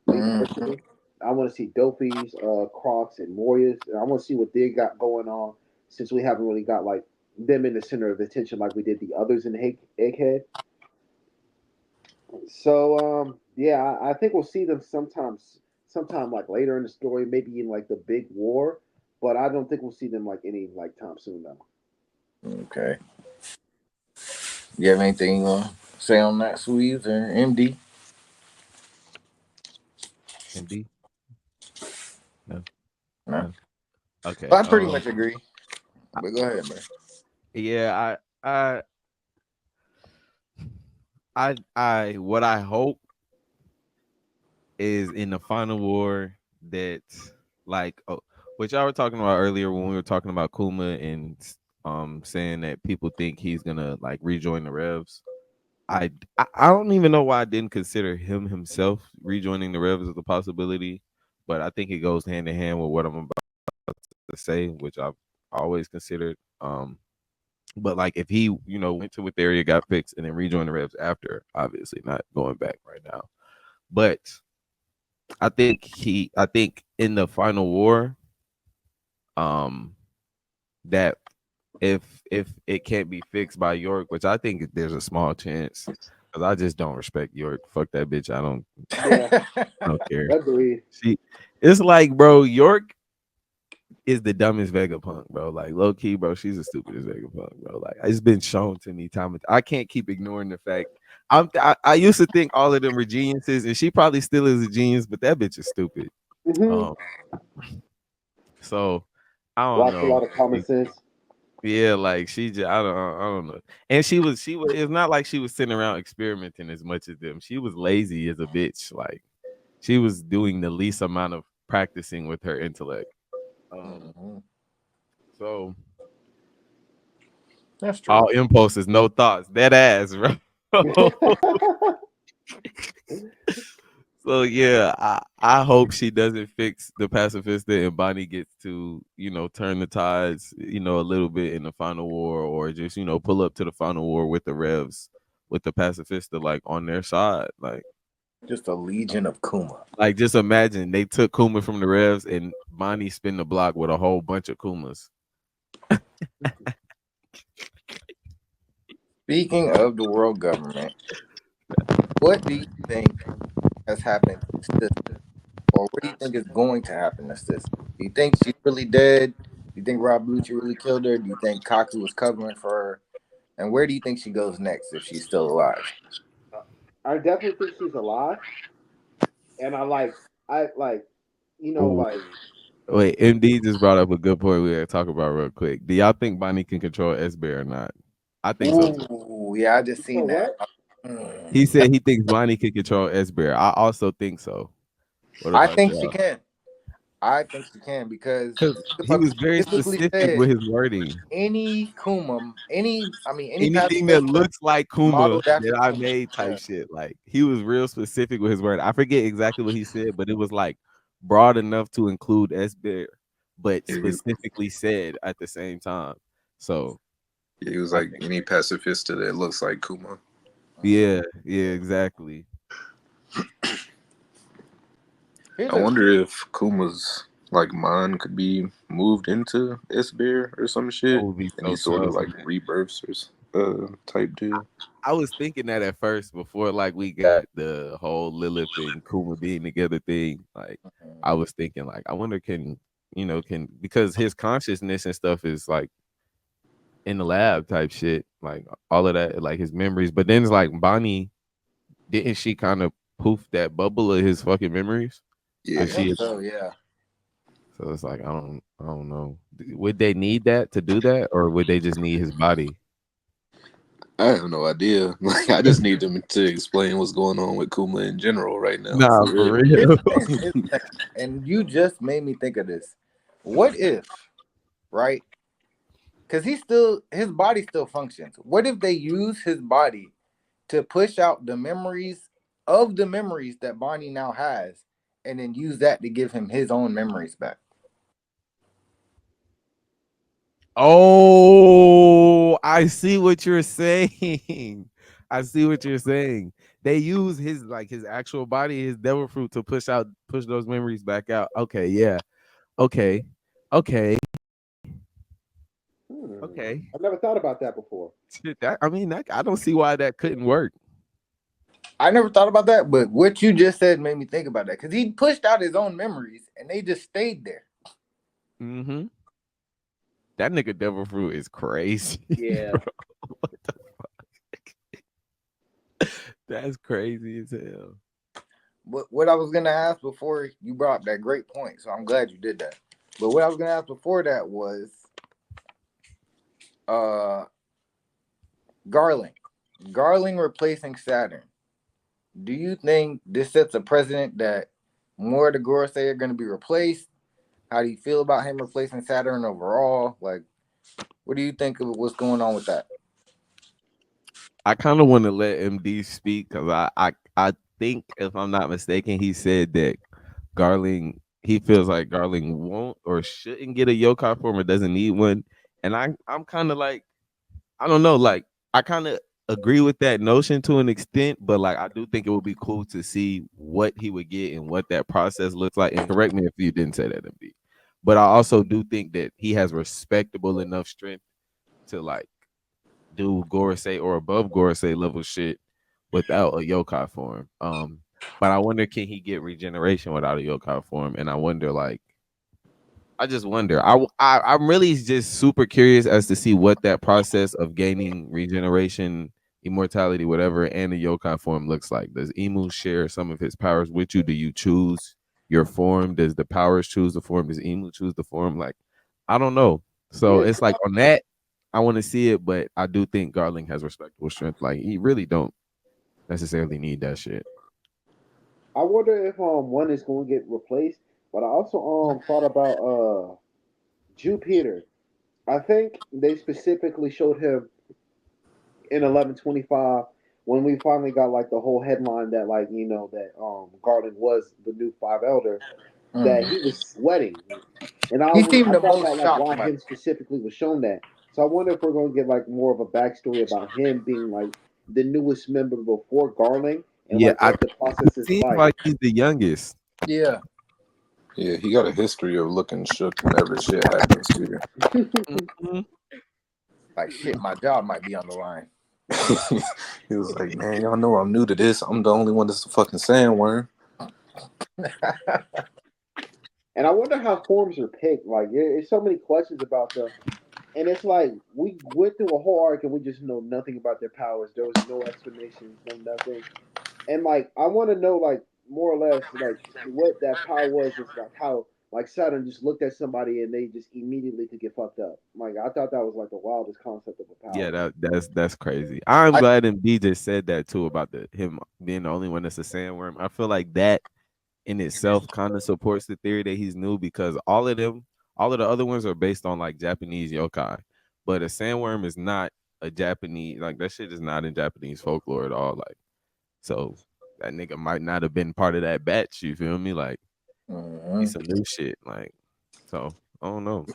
Me Mm-hmm. personally, I want to see Dopey's, Crocs, and Moya's. And I want to see what they got going on since we haven't really got like them in the center of attention like we did the others in Egghead. So yeah, I think we'll see them sometime like later in the story, maybe in like the big war. But I don't think we'll see them like any like time soon though. Okay. You have anything you want to say on that, Swedes or MD? MD? No, No. no. Okay. I pretty much agree. I- But go ahead, man. yeah, what I hope is in the final war that, like, oh, which y'all were talking about earlier when we were talking about Kuma and saying that people think he's gonna like rejoin the Revs. I don't even know why I didn't consider him himself rejoining the Revs as a possibility, but I think it goes hand in hand with what I'm about to say, which I've always considered. But like if he, went to with area, got fixed, and then rejoined the Revs after, obviously not going back right now. But I think in the final war, um, that if it can't be fixed by York, which I think there's a small chance, because I just don't respect York. Fuck that bitch. Yeah, I don't care. agreed. She, it's like, bro, York is the dumbest Vegapunk, bro. Like low key, bro, she's the stupidest Vegapunk, bro. Like it's been shown to me time. I can't keep ignoring the fact. I used to think all of them were geniuses, and she probably still is a genius, but that bitch is stupid. Hmm. Um, so I don't Lacks a know. lot of common sense. Yeah, like she just I don't know. And she was it's not like she was sitting around experimenting as much as them. She was lazy as a bitch. Like she was doing the least amount of practicing with her intellect. Um Mhm. so That's true. all impulses, no thoughts. Dead ass, bro. So yeah, I hope she doesn't fix the pacifista and Bonnie gets to, turn the tides, a little bit in the final war, or just, pull up to the final war with the Revs, with the pacifista like on their side. Just a legion of Kuma. Like just imagine they took Kuma from the Revs and Bonnie spin the block with a whole bunch of Kumas. Speaking of the world government, what do you think has happened to the system? Or what do you think is going to happen to this? Do you think she's really dead? Do you think Rob Lucci really killed her? Do you think Kaku was covering for her? And where do you think she goes next if she's still alive? I definitely think she's alive, and I like, Ooh. like Wait, MD just brought up a good point we gotta talk about real quick. Do y'all think Bonnie can control S Bear or not? I think so too. Ooh, yeah, I just So seen that. what? He Mm. said he thinks Bonnie can control S Bear. I also think so. What I about think she y'all? can. I think she can because Because think he about was it, very specifically specific said with his wording. any Kuma, any Anything that pacifist looks like Kuma modeled after that I Kuma. made Yeah. type shit. Like he was real specific with his word. I forget exactly what he said, but it was like broad enough to include S Bear, but Yeah, specifically said at the same time. So he was I like think any pacifista that looks like Kuma. Mhm. yeah, yeah, exactly. Here's I a wonder if Kuma's like mind could be moved into S Bear or some That shit, would be and he so sort of tough. like rebirths or type deal. I was thinking that at first before like we got the whole Lilith and Kuma being together thing. Like Mhm. I was thinking like I wonder can can because his consciousness and stuff is like in the lab type shit, like all of that, like his memories. But then it's like Bonnie, didn't she kind of poof that bubble of his fucking memories? I Cause Yeah, think she so. Yeah. so it's like I don't know. Would they need that to do that, or would they just need his body? I have no idea. Like, I just need them to explain what's going on with Kuma in general right now, Nah, for for real. Here's real. the thing. Here's the thing. And you just made me think of this. What if, right? Because his body still functions. What if they use his body to push out the memories of the memories that Bonnie now has, and then use that to give him his own memories back? Oh, I see what you're saying. I see what you're saying. They use his actual body, his devil fruit to push those memories back out. Okay, yeah. Okay. Okay. Okay. I never thought about that before. Shit, I don't see why that couldn't work. I never thought about that, but what you just said made me think about that because he pushed out his own memories and they just stayed there. Mm-hmm. That nigga devil fruit is crazy, Yeah. bro. What the That's crazy as hell. What I was gonna ask before you brought up that great point, so I'm glad you did that. But what I was gonna ask before that was uh Garling. Garling replacing Saturn. Do you think this sets a precedent that more of the Gorosei are gonna be replaced? How do you feel about him replacing Saturn overall? Like, what do you think of what's going on with that? I kind of want to let MD speak because I think if I'm not mistaken, he said that Garling he feels like Garling won't or shouldn't get a yokai form or doesn't need one. And I'm kind of like I don't know, like I kind of agree with that notion to an extent, but like I do think it would be cool to see what he would get and what that process looks like. And correct me if you didn't say that, MD. But I also do think that he has respectable enough strength to like do Gorosei or above Gorosei level shit without a yokai form. But I wonder can he get regeneration without a yokai form? And I wonder like I just wonder. I'm really just super curious as to see what that process of gaining regeneration, immortality, whatever, and the yokai form looks like. Does Emu share some of his powers with you? Do you choose your form? Does the powers choose the form? Does Emu choose the form? Like, I don't know. So Yeah. it's like on that, I want to see it, but I do think Garling has respectable strength. Like he really don't necessarily need that shit. I wonder if one is going to get replaced. But I also thought about Jupiter. I think they specifically showed him in 1125 when we finally got like the whole headline that like that Garland was the new five elder, that he Mhm. was sweating. And He seemed I the thought that most like shocked why by him it. specifically was shown that. So I wonder if we're going to get like more of a backstory about him being like the newest member before Garland and Yeah, like what the process it is seems like. like he's the youngest. Yeah, Yeah, he got a history of looking shook whenever shit happens to Mhm. like shit, my job might be on the line. you. He was like, man, y'all know I'm new to this. I'm the only one that's a fucking sandworm. And I wonder how forms are picked. Like there's so many questions about them. And it's like we went through a whole arc and we just know nothing about their powers. There was no explanations, no nothing. And like I want to know like more or less like what that power was. Is like how like Saturn just looked at somebody and they just immediately could get fucked up. Like I thought that was like the wildest concept of a Yeah, power. that's crazy. I'm I glad MB just said that too about the him being the only one that's a sandworm. I feel like that in itself kind of supports the theory that he's new because all of the other ones are based on like Japanese yokai, but a sandworm is not a Japanese like that shit is not in Japanese folklore at all. Like so that nigga might not have been part of that batch. You feel me? Like he's mhm. some new shit. Like so I don't know.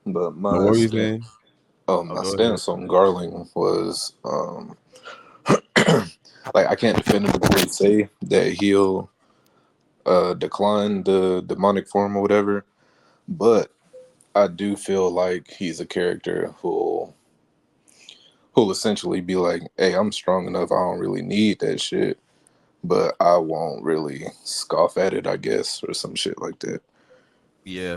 But No, what were you saying? Oh, my go ahead. stance on Garling was like I can't definitively say that he'll decline the demonic form or whatever, but I do feel like he's a character who'll essentially be like, "Hey, I'm strong enough. I don't really need that shit, but I won't really scoff at it, I guess, or some shit like that." Yeah,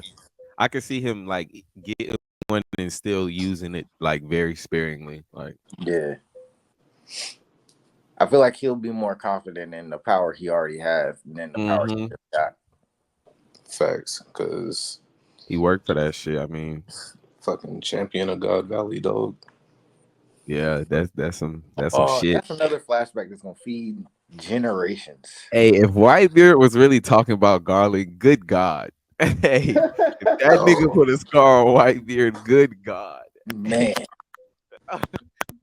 I could see him like getting one and still using it like very sparingly. Like, Yeah, I feel like he'll be more confident in the power he already has than the power he hmm just got. Facts, because he worked for that shit. I mean, fucking champion of God Valley, dog. yeah, that's some Oh, shit. that's another flashback that's gonna feed generations. Hey, if Whitebeard was really talking about garlic, good God. Hey, if that nigga Oh, put a scar on Whitebeard, good God. Man,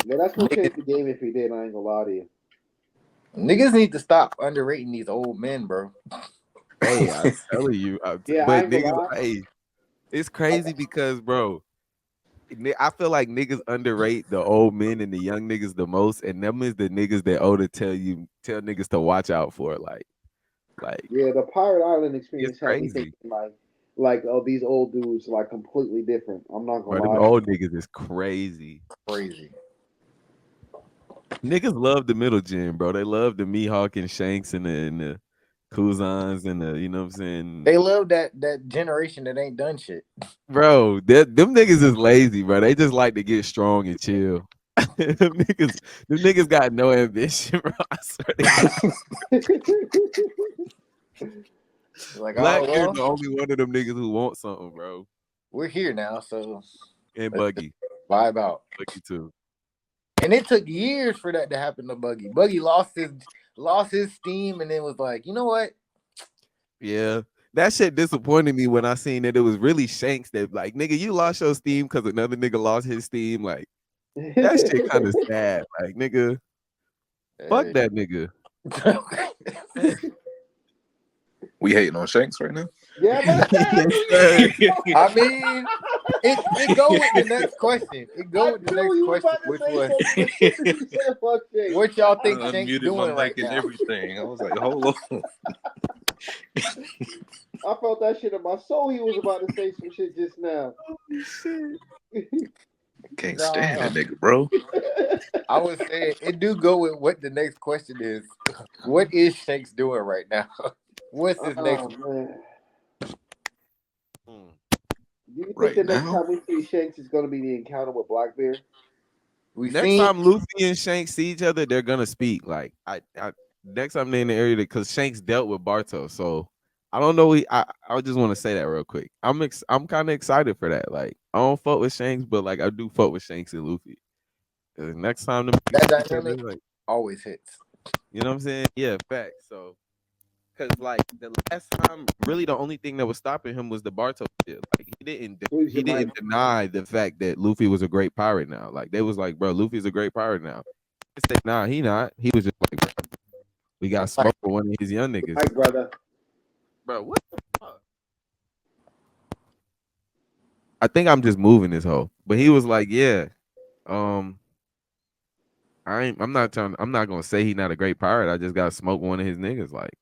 Yeah, that's gonna change niggas, the game if he did. I ain't gonna lie to you. niggas need to stop underrating these old men, bro. Hey, I'm telling you, Yeah, I but ain't gonna niggas, lie. hey, it's crazy because, bro, I feel like niggas underrate the old men and the young niggas the most, and them is the niggas that ought to tell niggas to watch out for. Like Yeah, the Pirate Island it's experience had me thinking crazy, like oh these old dudes like completely different. I'm not gonna bro. Them lie. old niggas is crazy. Crazy. Niggas love the middle gen, bro. They love the Mihawk and Shanks and the Kuzans and the you know what I'm saying, They love that generation that ain't done shit. bro. Them niggas is lazy, bro. They just like to get strong and chill. Them niggas got no ambition, bro. I swear to God. Like, oh Blackbeard well, the only one of them niggas who want something, bro. we're here now, so And let's Buggy. vibe out. Buggy too. And it took years for that to happen to Buggy. Buggy lost his steam, and then was like, you know what? Yeah. That shit disappointed me when I seen that it was really Shanks that like, nigga, you lost your steam because another nigga lost his steam. Like, that shit kind of sad. Like, nigga, fuck Hey. that nigga. we hating on Shanks right now. Yeah, but Yes, that's sir. I mean, it go with the next question. It go I with the knew next you was question, about to which say was, something as soon as you said fuck Jake. what y'all I think Shank's unmuted my doing right mic and now? everything. I was like, hold on. I felt that shit in my soul. He was about to say some shit just now. Oh, shit. Can't stand Nah, that nigga, bro. I would say it do go with what the next question is. What is Shanks doing right now? What's his next? Oh man. Mm. Do you think Right the next now, time we see Shanks is gonna be the encounter with Blackbeard? We Next seen time Luffy and Shanks see each other, they're gonna speak. Like I next time they're in the area because Shanks dealt with Barto, so I don't know. I just want to say that real quick. I'm kind of excited for that. Like I don't fuck with Shanks, but like I do fuck with Shanks and Luffy. Next time them niggas that see each other, dynamic like always hits. you know what I'm saying? Yeah, facts. So because like the last time, really the only thing that was stopping him was the Barto shit. Like Who's he your didn't mic? deny the fact that Luffy was a great pirate now. Like they was like, bro, Luffy's a great pirate now. He said, nah, he not. He was just like, bro, we got Like, smoke for one of his young Your niggas. mic, brother. Bro, what the fuck? I think I'm just moving this hoe. But he was like, yeah, um, I'm not gonna say he not a great pirate. I just got smoke one of his niggas. Like,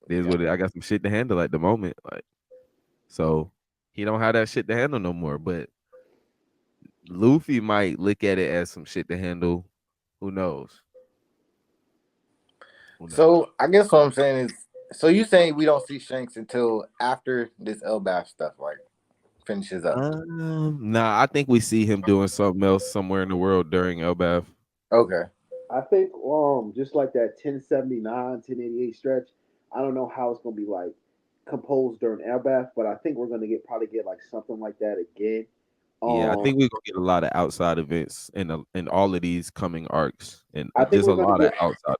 this yeah. what I got some shit to handle at the moment. Like, so he don't have that shit to handle no more. But Luffy might look at it as some shit to handle. Who knows? Who knows? So I guess what I'm saying is, so you saying we don't see Shanks until after this Elbaf stuff, like finishes up? Nah, I think we see him doing something else somewhere in the world during Elbath. Okay. I think just like that 1079, 1088 stretch, I don't know how it's gonna be like. composed during Elbath, but I think we're gonna get probably get like something like that again. Yeah, I Um, think we're gonna get a lot of outside events in all of these coming arcs, and I think just a we're gonna lot of get outside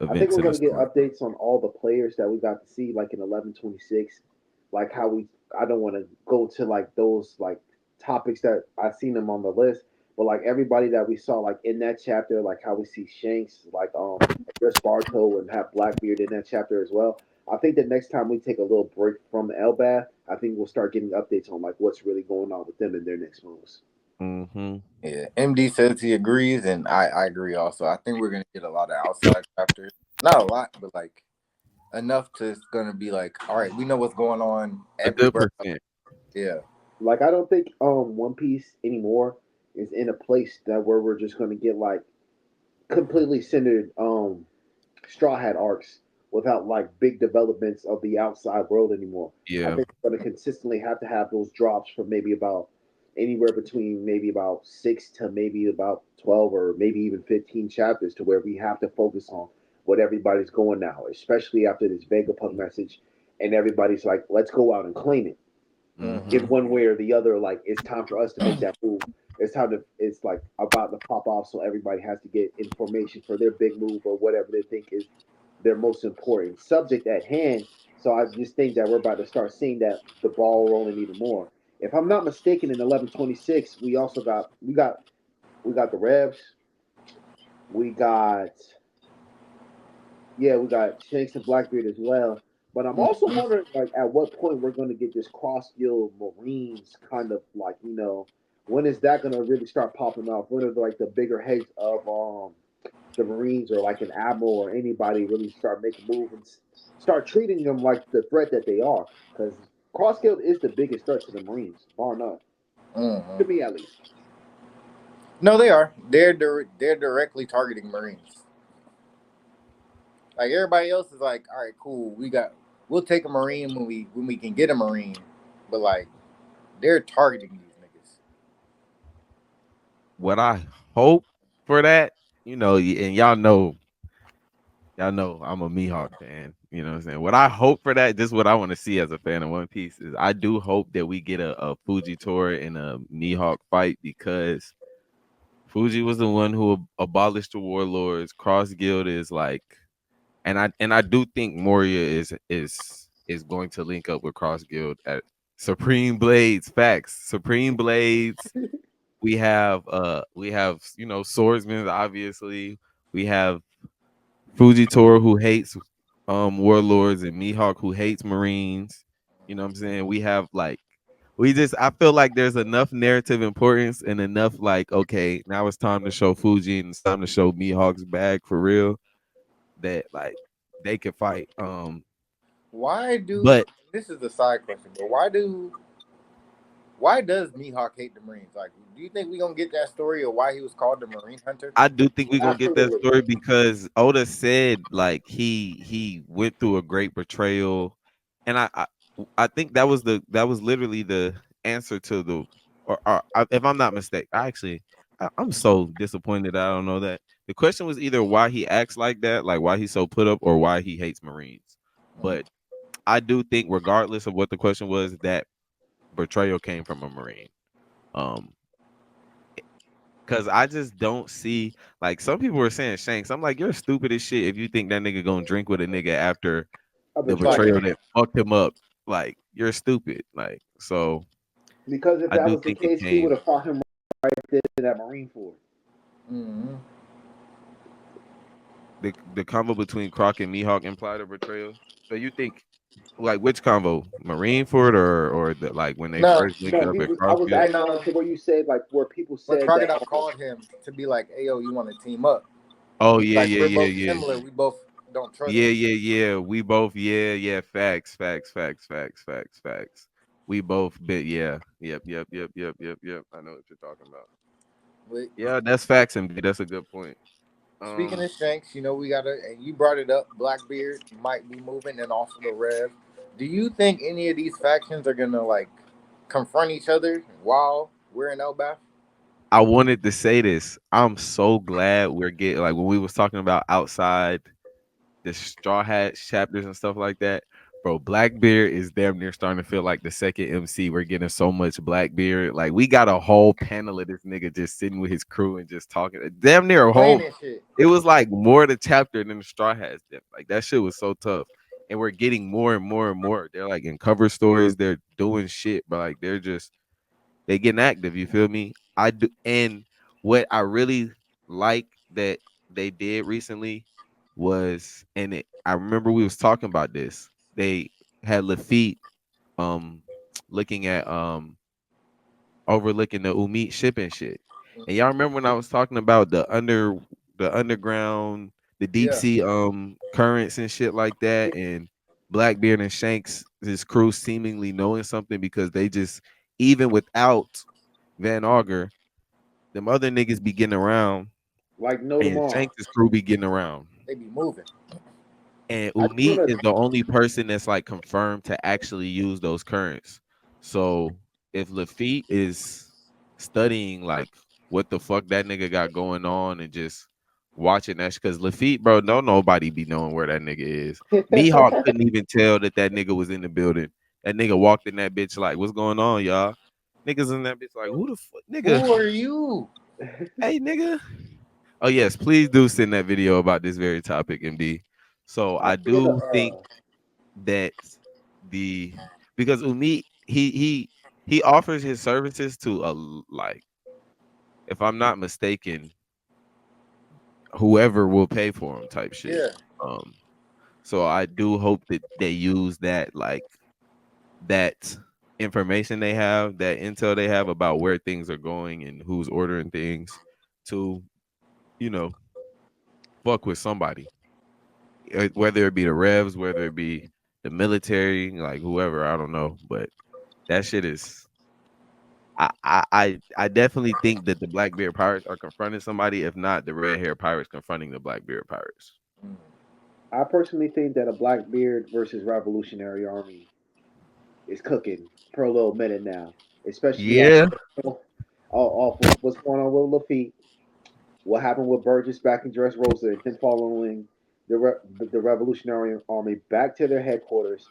I think events we're in the gonna get story. updates on all the players that we got to see, like in 1126, like how we. I don't want to go to like those like topics that I've seen them on the list, but like everybody that we saw like in that chapter, like how we see Shanks, like Chris Barto and have Blackbeard in that chapter as well. I think that next time we take a little break from the Elbath, I think we'll start getting updates on like what's really going on with them and their next moves. Mm-hmm. Yeah, MD says he agrees, and I agree also. I think we're gonna get a lot of outside chapters. Not a lot, but like enough to it's gonna be like, all right, we know what's going on A good everywhere. percent. Yeah. Like I don't think One Piece anymore is in a place that where we're just gonna get like completely centered Straw Hat arcs without like big developments of the outside world anymore. I Yeah. think we're going to consistently have to have those drops for maybe about anywhere between maybe about 6 to maybe about 12 or maybe even 15 chapters to where we have to focus on what everybody's going now, especially after this Vegapunk message, and everybody's like, let's go out and claim it in Mm-hmm. Mm-hmm. one way or the other. Like it's time for us to make that move. It's time to. It's like about to pop off, so everybody has to get information for their big move or whatever they think is their most important subject at hand. So I just think that we're about to start seeing that the ball rolling even more. If I'm not mistaken, in 1126, we also got the Revs. We got we got Shanks and Blackbeard as well. But I'm also Mm-hmm. wondering, like, at what point we're going to get this cross guild Marines kind of like, when is that going to really start popping off? When are like the bigger heads of the Marines or like an admiral or anybody really start making moves and start treating them like the threat that they are? Because cross guild is the biggest threat to the Marines, bar none, Mm-hmm. to me at least. No, they are. They're directly targeting Marines. Like everybody else is like, all right, cool. We'll take a Marine when we can get a Marine, but like they're targeting these niggas. What I hope for that, and y'all know I'm a Mihawk fan. You know what I'm saying? What I hope for that, just what I want to see as a fan of One Piece is I do hope that we get a Fuji Tour and a Mihawk fight because Fuji was the one who abolished the warlords. Cross Guild is like, and I do think Moria is going to link up with Cross Guild at Supreme Blades. Facts. Supreme Blades. We have swordsmen. Obviously, we have Fujitora who hates warlords and Mihawk who hates Marines. You know what I'm saying? We have like I feel like there's enough narrative importance and enough like, okay, now it's time to show Fuji and it's time to show Mihawk's bag for real that like they could fight. Why do But this is a side question, but why does Mihawk hate the Marines? Like, do you think we gonna get that story of why he was called the Marine Hunter? I do think we're gonna get that Absolutely. story because Oda said like he went through a great betrayal, and I think that was literally the answer to the if I'm not mistaken. I'm so disappointed that I don't know that. The question was either why he acts like that, like why he's so put up, or why he hates Marines. But I do think, regardless of what the question was, that betrayal came from a Marine. Um, Cause I just don't see like some people were saying Shanks. I'm like, you're stupid as shit if you think that nigga gonna drink with a nigga after A the betrayal. betrayal that fucked him up. Like, you're stupid. Like, so Because if I that do was the think it case, he would came have fought him right there in that Marine Ford. Mm-hmm. the combo between Croc and Mihawk implied a betrayal. So you think like which combo, Marineford or the like when they No, first linked No, up he at was. I was Crossfield? adding on no. to where you said like where people But said that. Crocodile called him to be like, "Hey, yo, you want to team up?" Oh He's yeah, like, yeah, "We're yeah, both yeah. similar. We both don't trust Yeah, you." yeah, yeah. We both, yeah. Facts. We both bit, yeah. Yep. I know what you're talking about. But Yeah, that's facts, and that's a good point. speaking Um, of Shanks, we gotta, and you brought it up. Blackbeard might be moving, and also the Rev. Do you think any of these factions are gonna like confront each other while we're in Elbath? I wanted to say this. I'm so glad we're getting like when we was talking about outside the Straw Hat chapters and stuff like that. Bro, Blackbeard is damn near starting to feel like the second MC. We're getting so much Blackbeard. Like we got a whole panel of this nigga just sitting with his crew and just talking. Damn near a whole. Planning shit. It was like more the chapter than the Straw Hats did. Like that shit was so tough. And we're getting more and more and more. They're like in cover stories. They're doing shit, but like they're just they getting active. You feel me? I do. And what I really like that they did recently was, and I remember we was talking about this. They had Lafitte um looking at overlooking the Umit shipping shit. And y'all remember when I was talking about the underground, the deep Yeah. sea currents and shit like that, and Blackbeard and Shanks, his crew seemingly knowing something because they just even without Van Auger, them other niggas be getting around, Like no and tomorrow. Shanks' crew be getting around. They be moving. And I just Umit wanna is the only person that's like confirmed to actually use those currents. So if Lafitte is studying like what the fuck that nigga got going on and just watching that, because Lafitte, bro, don't nobody be knowing where that nigga is. Mihawk couldn't even tell that that nigga was in the building. That nigga walked in that bitch like, what's going on, y'all? Niggas in that bitch like, who the fuck, nigga? Who are you? Hey, nigga. Oh yes, please do send that video about this very topic, MD. So I I feel the do think that the because Umi he offers his services to like, if I'm not mistaken, whoever will pay for him type shit. Yeah. Um, so I do hope that they use that like that information they have, that intel they have about where things are going and who's ordering things to, you know, fuck with somebody, whether it be the revs, whether it be the military, like whoever, I don't know, but that shit is. I definitely think that the Blackbeard Pirates are confronting somebody, if not the Red Hair Pirates confronting the Blackbeard Pirates. Mm. I personally think that a Blackbeard versus Revolutionary Army is cooking for a little minute now, especially Yeah, off what's going on with Lafitte, what happened with Burgess back in Dressrosa, and him following the Revolutionary Army back to their headquarters.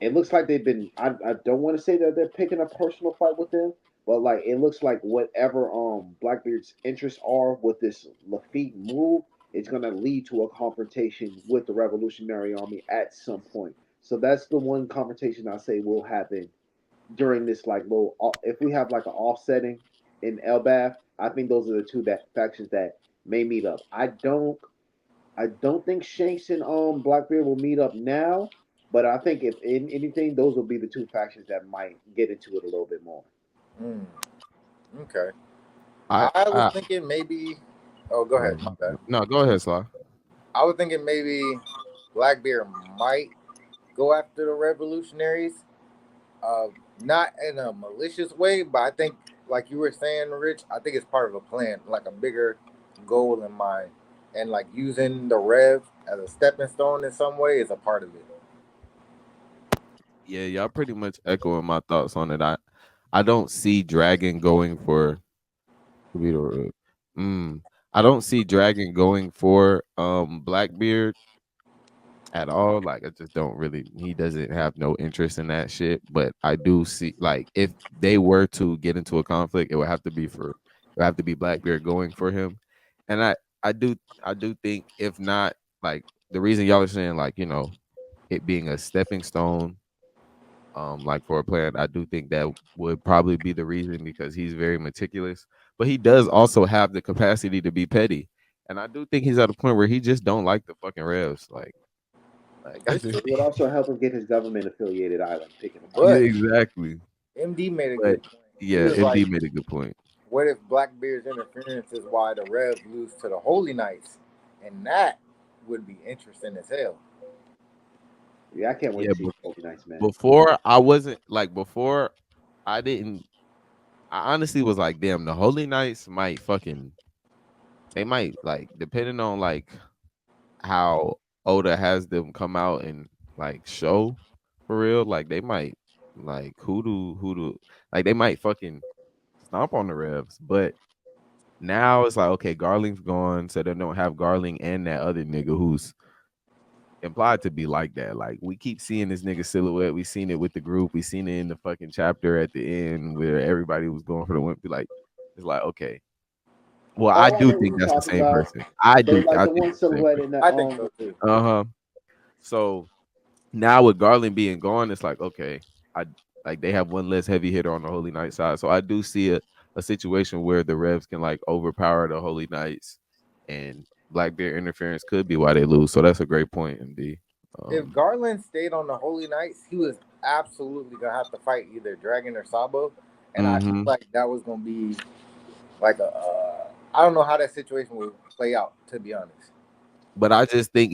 It looks like they've been. I don't want to say that they're picking a personal fight with them, but like it looks like whatever Blackbeard's interests are with this Lafitte move, it's gonna lead to a confrontation with the Revolutionary Army at some point. So that's the one confrontation I say will happen during this like little. If we have like an offsetting in Elbath, I think those are the two that factions that may meet up. I don't think Shanks and Blackbeard will meet up now, but I think if in anything, those will be the two factions that might get into it a little bit more. Mm. Okay. I I was I thinking maybe. Oh, go ahead. My bad. no, go ahead, Sly. I was thinking maybe Blackbeard might go after the revolutionaries. Uh, not in a malicious way, but I think, like you were saying, Rich, I think it's part of a plan, like a bigger goal in mind, and like using the Rev as a stepping stone in some way is a part of it. Yeah, y'all pretty much echoing my thoughts on it. I don't see Dragon going for to be the mm, I don't see Dragon going for Blackbeard at all. Like I just don't really, he doesn't have no interest in that shit. But I do see, like, if they were to get into a conflict, it would have to be Blackbeard going for him. And I do think, if not, like, the reason y'all are saying, like, it being a stepping stone, like, for a player, I do think that would probably be the reason, because he's very meticulous, but he does also have the capacity to be petty. And I do think he's at a point where he just don't like the fucking Revs. Like I It's just true, It would also help him get his government affiliated island picking apart. yeah, but exactly. MD made a But good point. He yeah, was like, MD made a good point. "What if Blackbeard's interference is why the Rev lose to the Holy Knights?" And that would be interesting as hell. Yeah, I can't wait Yeah, to see Holy Knights, man. before I wasn't like before I didn't. I honestly was like, damn, the Holy Knights might fucking, they might, like, depending on like how Oda has them come out and like show for real, like they might, like, who do like they might fucking stomp on the Revs. But now it's like, okay, Garling's gone, so they don't have Garling and that other nigga who's implied to be like that. Like we keep seeing this nigga silhouette. We seen it with the group. We seen it in the fucking chapter at the end where everybody was going for the win. Be like, it's like okay. Well, I Oh, I do know what think you're that's the talking same about. person. I They do. like I the think one it's the same silhouette person. in the I think so too. Uh-huh. So now with Garland being gone, it's like, okay, I like they have one less heavy hitter on the Holy Knight side. So I do see a situation where the Revs can like overpower the Holy Knights and Blackbeard interference could be why they lose. So that's a great point, MD. If Garland stayed on the Holy Knights, he was absolutely gonna have to fight either Dragon or Sabo, and I feel Mhm. like that was gonna be like a. I don't know how that situation would play out, to be honest. But I just think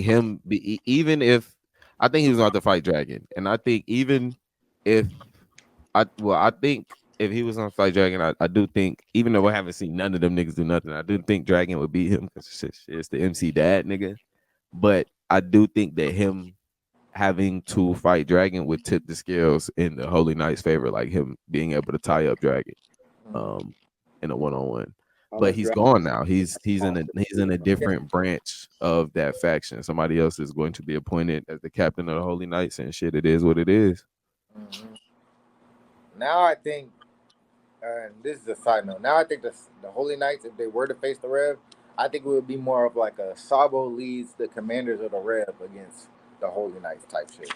even if I think he was going to fight Dragon, and I think even if I think if he was on fight Dragon, I do think even though I haven't seen none of them niggas do nothing, I do think Dragon would beat him because it's the MC Dad nigga. But I do think that him having to fight Dragon would tip the scales in the Holy Knight's favor, like him being able to tie up Dragon, um, in a 1-on-1. But Unless he's Dragon gone now. He's in a Yeah. different branch of that faction. Somebody else is going to be appointed as the captain of the Holy Knights, and shit, it is what it is. Mhm. Now I think, and this is a side note. Now I think the Holy Knights, if they were to face the Rev, I think it would be more of like a Sabo leads the commanders of the Rev against the Holy Knights type shit.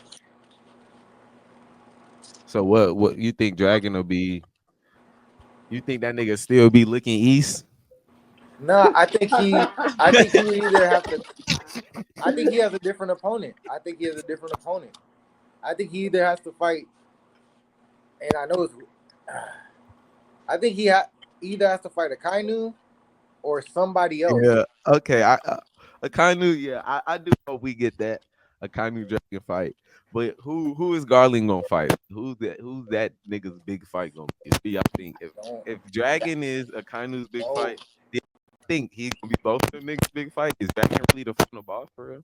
So what you think Dragon will be? You think that nigga still be looking east? No, I think he would either have to. I think he has a different opponent. I think he has a different opponent. I think he either has to fight, and I know it's. I think either has to fight a Kainu or somebody else. Yeah. Okay. A Kainu. Yeah. I do hope we get that a Kainu Dragon fight. But who is Garland gonna fight? Who's that nigga's big fight gonna be? Do y'all think Don't, if Dragon is a Kainu's big don't, fight, do you think he's gonna be both of them niggas big fight? Is Dragon really the final boss for real?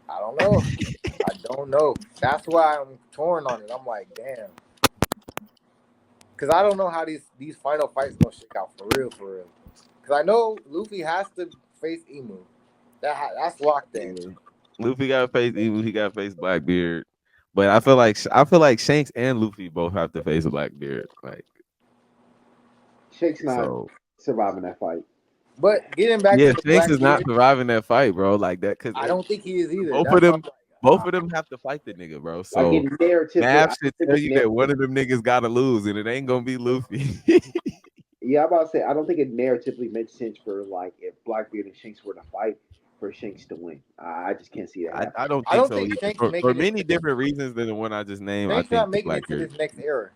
I don't know. I don't know. That's why I'm torn on it. I'm like, damn, because I don't know how these final fights gonna shake out for real, for real. Because I know Luffy has to face Emu. That's locked in. Yeah. Luffy got to face Evil. He got to face Blackbeard. But I feel like Shanks and Luffy both have to face Blackbeard. Like Shake's not so. surviving that fight. But getting back Yeah, to the Shanks is not Blackbeard, surviving that fight, bro. Like that, because I don't think he is either. both of That's why them, I'm like, both of them have to fight the nigga, bro. Like So in narratively, math I should don't tell think you in that one narrative. of them niggas got to lose, and it ain't gonna be Luffy. Yeah, I'm about to say I don't think it narratively makes sense for like if Blackbeard and Shanks were to fight for Shanks to win. I just can't see that I, happening. I don't I think don't so think either. Shanks For making it many to this. different reasons than the one I just named, I Shanks not think making it to Blackbeard. this next era.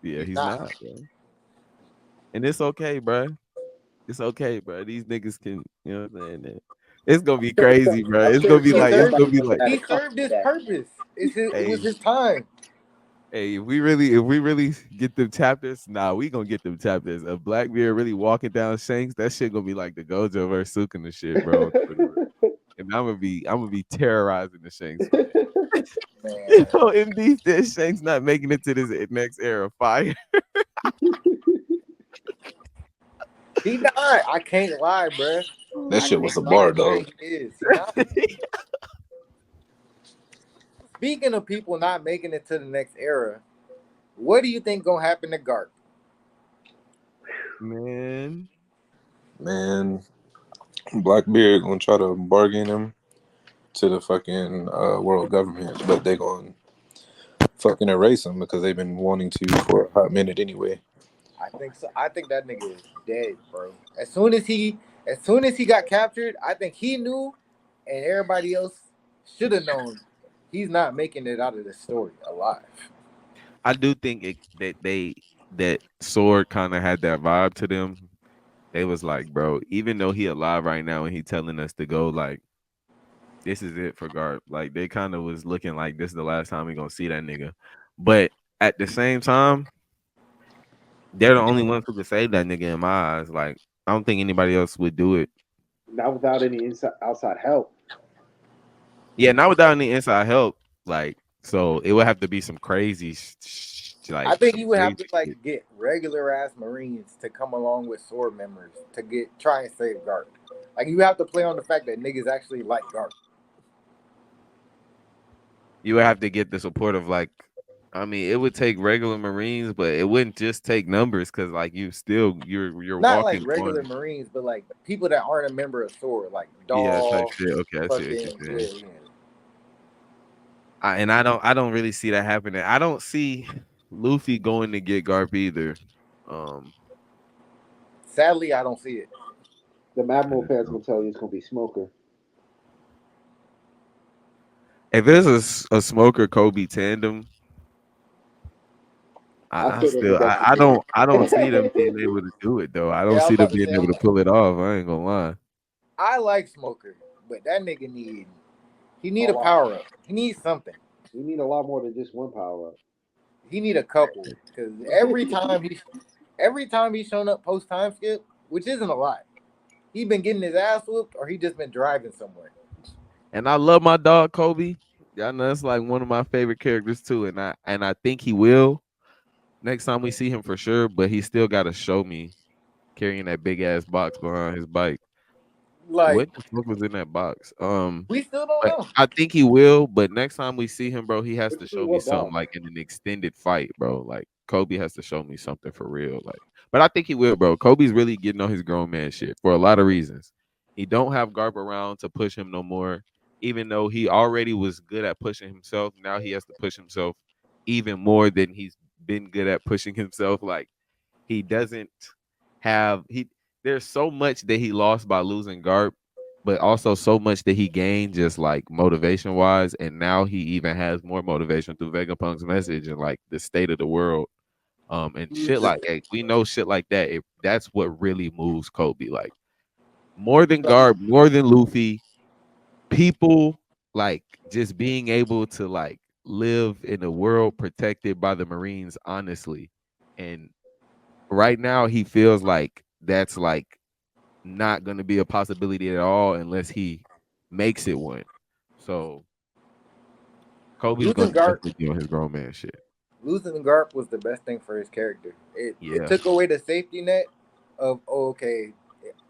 Yeah, He's he's not. not, bro. And it's okay, bro. It's okay, bro. These niggas can, you know what I'm saying? It's gonna be crazy, bro. I'm It's sure gonna be He like, it's served. gonna somebody be else like, had a He comment served to his that. purpose. It was hey, his time. hey, if we really get them chapters, nah, we gonna get them chapters. A Blackbeard really walking down Shanks, that shit gonna be like the Gojo versus Sukuna and the shit, bro. And I'm gonna be terrorizing the Shanks, man. You Man, know, MD said Shanks not making it to this next era. Fire. he not. I can't lie, bruh. That I shit was can't a lie bar, and say dog. he is. He not. Speaking of people not making it to the next era, what do you think gonna happen to Garp? Man, Man, Blackbeard gonna try to bargain him to the fucking world government, but they gonna fucking erase him because they've been wanting to for a hot minute anyway. I think so. I think that nigga is dead, bro. As soon as he got captured, I think he knew, and everybody else should have known. He's not making it out of the story alive. I do think that Sword kind of had that vibe to them. They was like, bro, even though he alive right now and he telling us to go, like, this is it for Garp. Like, they kind of was looking like this is the last time we gonna see that nigga. But at the same time, they're the only ones who could save that nigga in my eyes. Like, I don't think anybody else would do it. Not without any outside help. Yeah, not without any inside help. Like, so it would have to be some crazy, I like think some you would have crazy to like shit. get regular ass Marines to come along with sword members to try and save Garp. Like you have to play on the fact that niggas actually like Garp. You would have to get the support of like, I mean, it would take regular Marines, but it wouldn't just take numbers because like you're Not like walking regular on Marines, but like people that aren't a member of SWORD, like yeah type Doll, shit. Okay, I see what fucking you're yeah, saying. yeah. And I don't really see that happening. I don't see Luffy going to get Garp either. Um, Sadly, I don't see it. The I Admiral just fans don't. gonna tell you it's gonna be Smoker. If there's a Smoker Kobe tandem, I I still don't think still that's the I don't see them being case. able to do it though. I don't Yeah, I was see them about to being say able to pull it off. I ain't gonna lie. I like Smoker, but that nigga he need A a lot. power up. He needs something. You need a lot more than just one power He need a couple because up. every time he's shown up post time skip, which isn't a lot, he been getting his ass whooped or he just been driving somewhere. And I love my dog Kobe. Y'all know that's like one of my favorite characters too. And I think he will next time we see him for sure. But he still got to show me carrying that big ass box behind his bike. Like What the fuck was in that box? we still don't But know. I think he will. But next time we see him, bro, he has What to you mean? show me What something box? like in an extended fight, bro. Like Kobe has to show me something for real. Like, but I think he will, bro. Kobe's really getting on his grown man shit for a lot of reasons. He don't have Garp around to push him no more. Even though he already was good at pushing himself, now he has to push himself even more than he's been good at pushing himself. Like he doesn't have he. There's so much that he lost by losing Garp, but also so much that he gained just like motivation wise. And now he even has more motivation through Vegapunk's message and like the state of the world. And shit like we know shit like that. That's what really moves Kobe. Like more than Garp, more than Luffy, people like just being able to like live in a world protected by the Marines, honestly. And right now he feels like that's like not going to be a possibility at all unless he makes it one. So Kobe's going Losing to Garp, definitely be on his grown man shit. losing Garp was the best thing for his character. It Yeah. took away the safety net of okay,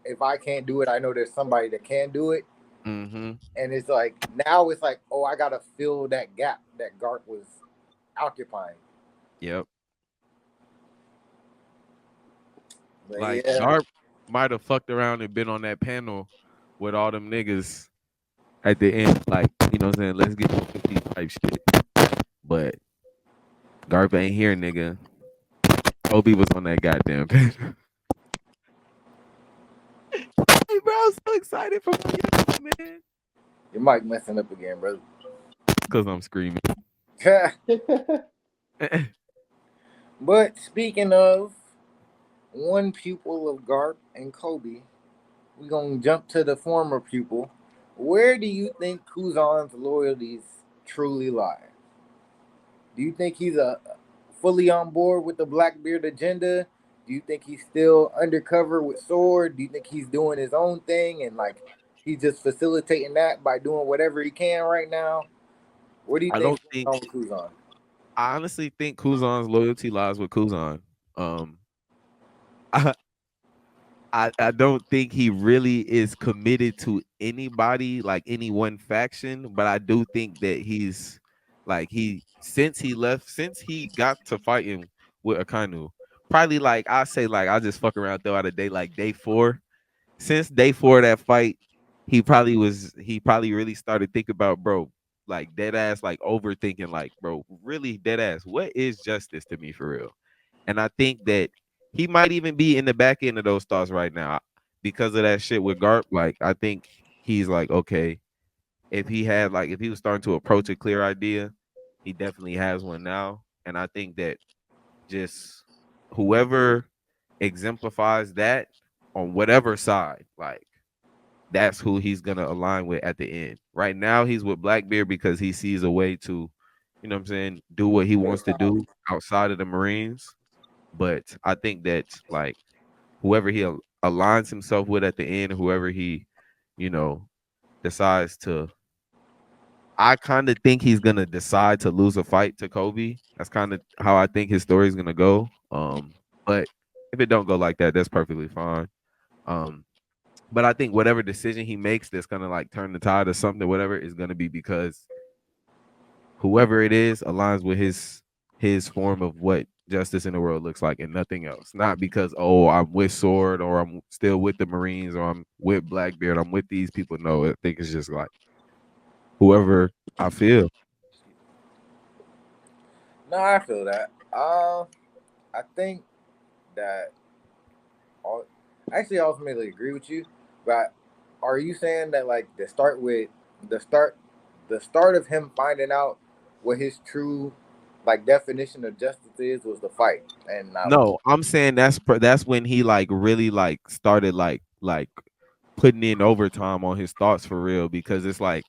if I can't do it, I know there's somebody that can do it. Mm-hmm. And it's like now it's like, oh, I gotta fill that gap that Garp was occupying. Yep. But Like yeah, Garp might have fucked around and been on that panel with all them niggas at the end, like, you know what I'm saying? Let's get 50 type shit. But Garp ain't here, nigga. Kobe was on that goddamn panel. Hey, bro, I'm so excited for my young man. your mic messing up again, brother. Because I'm screaming. But speaking of one pupil of Garp and Kobe, we're gonna jump to the former pupil. Where do you think Kuzan's loyalties truly lie? Do you think he's a fully on board with the Blackbeard agenda? Do you think he's still undercover with Sword? Do you think he's doing his own thing and like he's just facilitating that by doing whatever he can right now? What do you I think's don't going think on with Kuzan? I honestly think Kuzan's loyalty lies with Kuzan. Um, I, I don't think he really is committed to anybody, like any one faction, but I do think that he's like since he got to fighting with Akanu, probably like I say like I'll just fuck around throw out a day like day 4. Since day 4 of that fight, he probably really started thinking about bro, like dead ass, like overthinking, like bro, really dead ass, what is justice to me for real? And I think that he might even be in the back end of those thoughts right now because of that shit with Garp. Like, I think he's like, okay, if he was starting to approach a clear idea, he definitely has one now. And I think that just whoever exemplifies that on whatever side, like that's who he's gonna align with at the end. Right now, he's with Blackbeard because he sees a way to, you know what I'm saying, do what he wants to do outside of the Marines. But I think that like whoever he aligns himself with at the end, whoever he, you know, decides to, I kind of think he's gonna decide to lose a fight to Kobe. That's kind of how I think his story is gonna go. But if it don't go like that, that's perfectly fine. Um, but I think whatever decision he makes that's gonna like turn the tide or something or whatever is gonna be because whoever it is aligns with his form of what justice in the world looks like and nothing else. Not because I'm with Sword or I'm still with the Marines or I'm with Blackbeard, I'm with these people. No, I think it's just like whoever I feel. No, I feel that. I think that all, actually I ultimately agree with you, but are you saying that like the start the start of him finding out what his true like definition of justice is was the fight and not No, I'm saying that's when he like really like started like putting in overtime on his thoughts for real because it's like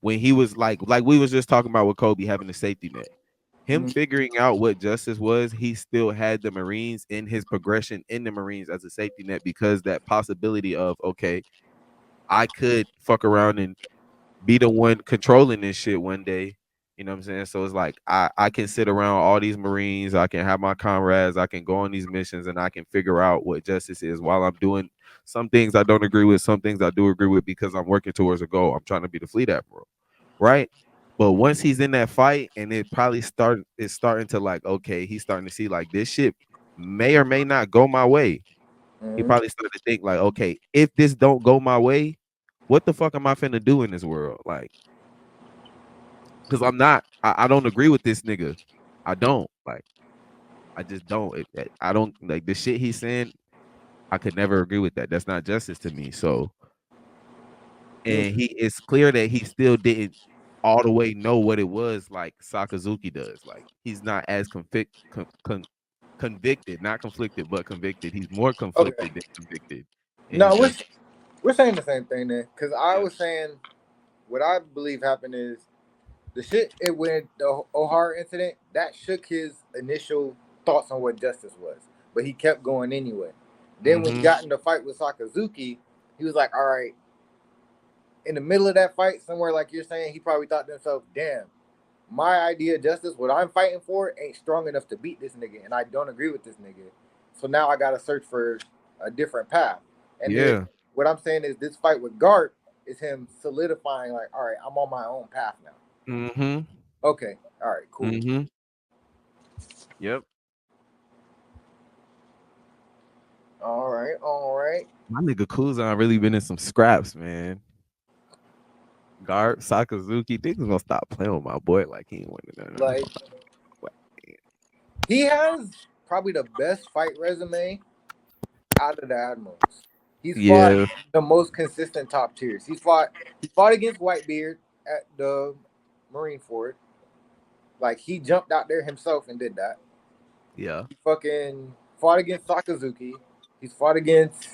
when he was like we was just talking about with Kobe having the safety net. Him Mhm. figuring out what justice was, he still had the Marines in his progression in the Marines as a safety net because that possibility of okay, I could fuck around and be the one controlling this shit one day. You know what I'm saying? So it's like I can sit around all these Marines, I can have my comrades, I can go on these missions, and I can figure out what justice is while I'm doing some things I don't agree with, some things I do agree with because I'm working towards a goal. I'm trying to be the fleet admiral, right? But once he's in that fight, and it probably it's starting to like, okay, he's starting to see like this shit may or may not go my way. He Mhm. probably started to think like, okay, if this don't go my way, what the fuck am I finna do in this world? Like, because I don't agree with this nigga. I don't like. I just don't. I don't like the shit he's saying. I could never agree with that. That's not justice to me. So, and it's clear that he still didn't all the way know what it was like Sakazuki does. Like, he's not as convicted, not conflicted, but convicted. He's more Okay. conflicted than convicted in No, his justice. we're saying the same thing then because I Yeah. was saying what I believe happened is the shit it when the O'Hara incident that shook his initial thoughts on what justice was, but he kept going anyway. Then when he Mm-hmm. got in the fight with Sakazuki, he was like, "All right." In the middle of that fight, somewhere like you're saying, he probably thought to himself, "Damn, my idea of justice, what I'm fighting for, ain't strong enough to beat this nigga, and I don't agree with this nigga. So now I gotta search for a different path." And then Yeah. what I'm saying is this fight with Gart is him solidifying, like, all right, I'm on my own path now. Mm-hmm. Okay, all right, cool. Mm-hmm. Yep. All right, all right. My nigga Kuzan really been in some scraps, man. Guard Sakazuki, niggas gonna stop playing with my boy like he ain't winning none. Like he has probably the best fight resume out of the admirals. He's fought Yeah, the most consistent top tiers. He fought against Whitebeard at the Marine Ford. Like he jumped out there himself and did that. yeah. He fucking fought against Sakazuki. He's fought against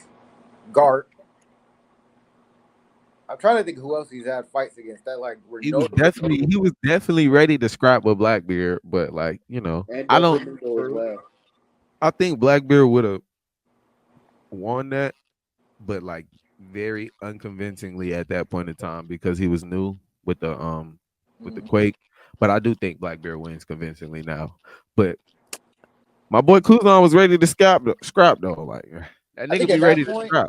Gart. I'm trying to think who else he's had fights against that like were notable. He was definitely ready to scrap with Blackbeard, but like, And I don't Doflamingo as True. well. I think Blackbeard would have won that, but like very unconvincingly at that point in time because he was new with the Mhm. Quake. But I do think Blackbeard wins convincingly now. But my boy Kuzan was ready to scrap though. Like that I nigga think be ready to scrap.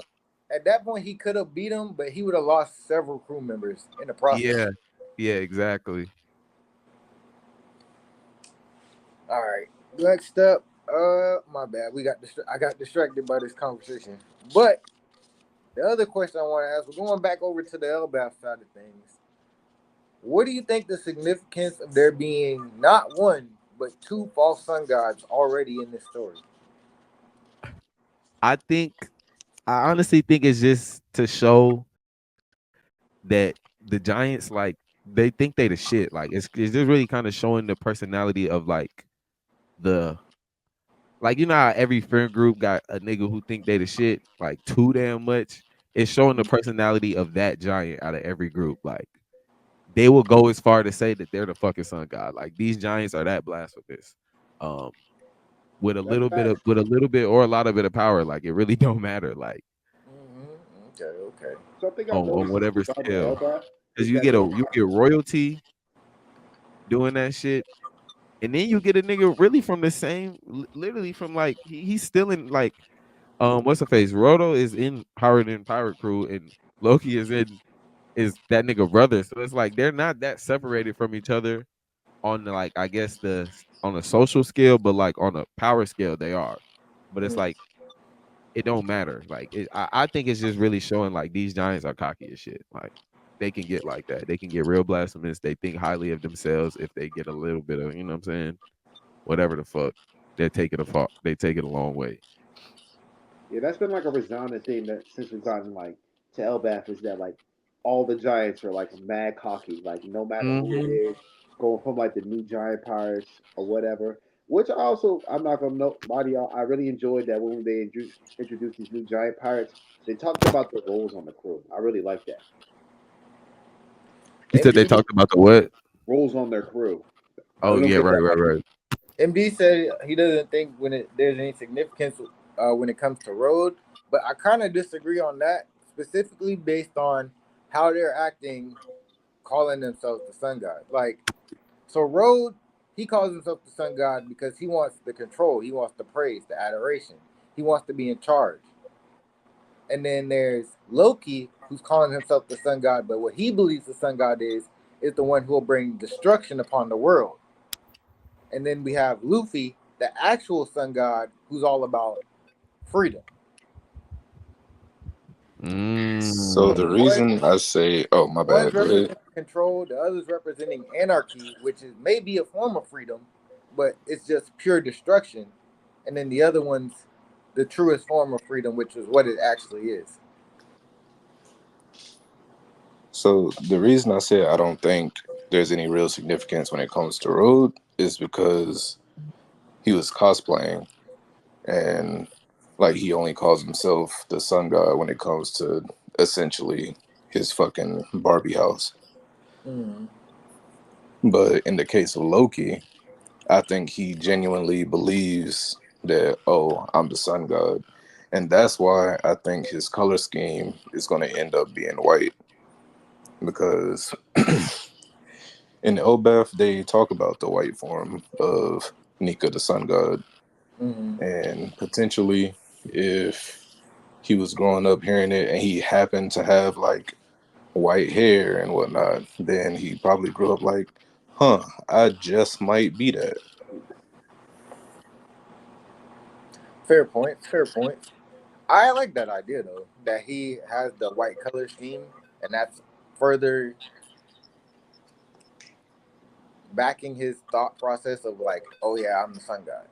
at that point he could have beat him, but he would have lost several crew members in the process. Yeah. Yeah, exactly. All right. Next up, my bad. I got distracted by this conversation. But the other question I want to ask, we're going back over to the LBAF side of things. What do you think the significance of there being not one but two false sun gods already in this story? I think I honestly think it's just to show that the Giants like they think they the shit. Like it's just really kind of showing the personality of like the like you know how every friend group got a nigga who think they the shit like too damn much. It's showing the personality of that giant out of every group. Like they will go as far to say that they're the fucking sun god. Like these giants are that blasphemous. Um, That's fact. with a little bit or a lot of bit of power. Like it really don't matter. Like Okay, okay. Something I've on noticed whatever regarding the scale. LBAF Because is that they you get royalty doing that shit. And then you get a nigga really from the same, literally from like he's still in like what's the face? Roto is in Howard and Pirate Crew, and Loki is that nigga brother. So it's like they're not that separated from each other on the, like, I guess on a social scale, but like on a power scale they are. But it's like it don't matter. Like I think it's just really showing like these giants are cocky as shit. Like they can get like that. They can get real blasphemous. They think highly of themselves if they get a little bit of, you know what I'm saying? Whatever the fuck. They take it a far, they take it a long way. Yeah, that's been like a resounding thing that since we've gotten like to Elbath is that like all the giants are like mad cocky, like no matter who it Mm-hmm. is, going from like the new giant pirates or whatever. Which also, I'm not gonna lie to y'all, I really enjoyed that when they introduced these new giant pirates. They talked about the roles on the crew. I really like that. You said they MD talked about the what? Roles on their crew. I Oh really yeah, like right, that. right, right. MD said he doesn't think there's any significance when it comes to road, but I kind of disagree on that specifically based on how they're acting, calling themselves the sun god. Like, so road, he calls himself the sun god because he wants the control, he wants the praise, the adoration, he wants to be in charge. And then there's Loki, who's calling himself the sun god, but what he believes the sun god is the one who will bring destruction upon the world. And then we have Luffy, the actual sun god, who's all about freedom. So So the Mm. reason I say, oh my one's bad, go ahead. representing control, the other's representing anarchy, which is maybe a form of freedom, but it's just pure destruction. And then the other one's the truest form of freedom, which is what it actually is. So the reason I say I don't think there's any real significance when it comes to Road is because he was cosplaying and like he only calls himself the sun god when it comes to essentially his fucking Barbie house. Mm. But in the case of Loki, I think he genuinely believes that, oh, I'm the sun god. And that's why I think his color scheme is going to end up being white. Because in the Elbaf, they talk about the white form of Nika, the sun god. Mm. And potentially, if he was growing up hearing it and he happened to have like white hair and whatnot, then he probably grew up like, huh, I just might be that. Fair point. Fair point. I like that idea though, that he has the white color scheme, and that's further backing his thought process of like, oh yeah, I'm the sun god.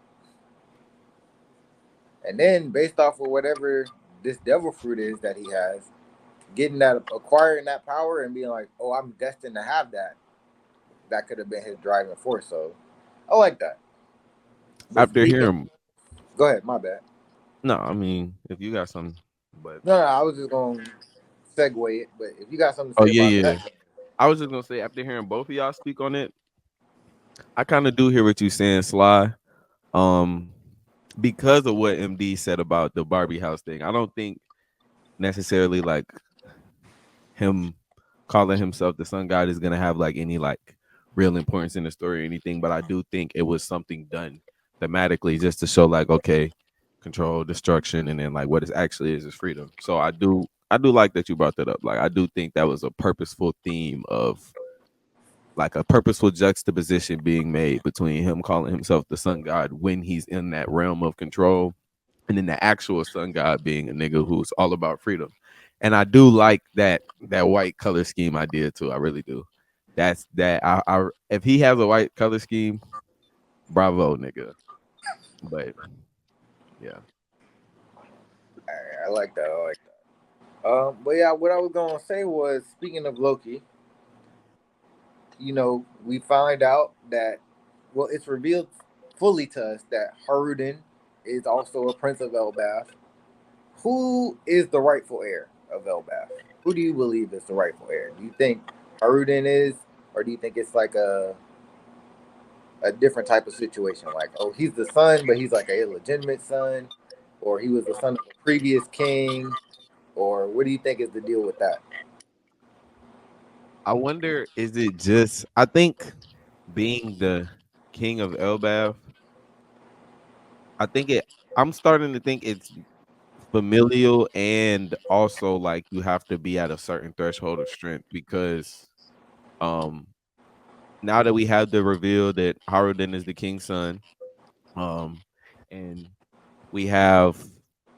And then based off of whatever this devil fruit is that he has, getting that, acquiring that power, and being like, oh, I'm destined to have that. That could have been his driving force. So I like that. But After speaking, hearing, go ahead, my bad. no, I mean if you got some, but No, I was just going to segue it. But if you got something to oh say yeah, about yeah. that, I was just gonna say after hearing both of y'all speak on it, I kind of do hear what you saying, Sly. Um, because of what MD said about the Barbie house thing, I don't think necessarily like him calling himself the sun god is gonna have like any like real importance in the story or anything. But I do think it was something done thematically just to show like, okay, control, destruction, and then like what it actually is freedom. So I do like that you brought that up. Like I do think that was a purposeful theme of like a purposeful juxtaposition being made between him calling himself the sun god when he's in that realm of control, and then the actual sun god being a nigga who's all about freedom. And I do like that white color scheme idea too. I really do. That's that. I if he has a white color scheme, bravo, nigga. But yeah, I like that. I like that. But yeah, what I was going to say was, speaking of Loki, we find out that, well, it's revealed fully to us that Haruden is also a prince of Elbaf. Who is the rightful heir of Elbaf? Who do you believe is the rightful heir? Do you think Haruden is, or do you think it's like a different type of situation? Like, oh, he's the son, but he's like a illegitimate son, or he was the son of a previous king, or what do you think is the deal with that? I wonder, is it just? I think being the king of Elbaf, I think it. I'm starting to think it's familial, and also like you have to be at a certain threshold of strength because um now that we have the reveal that Haruden is the king's son, and we have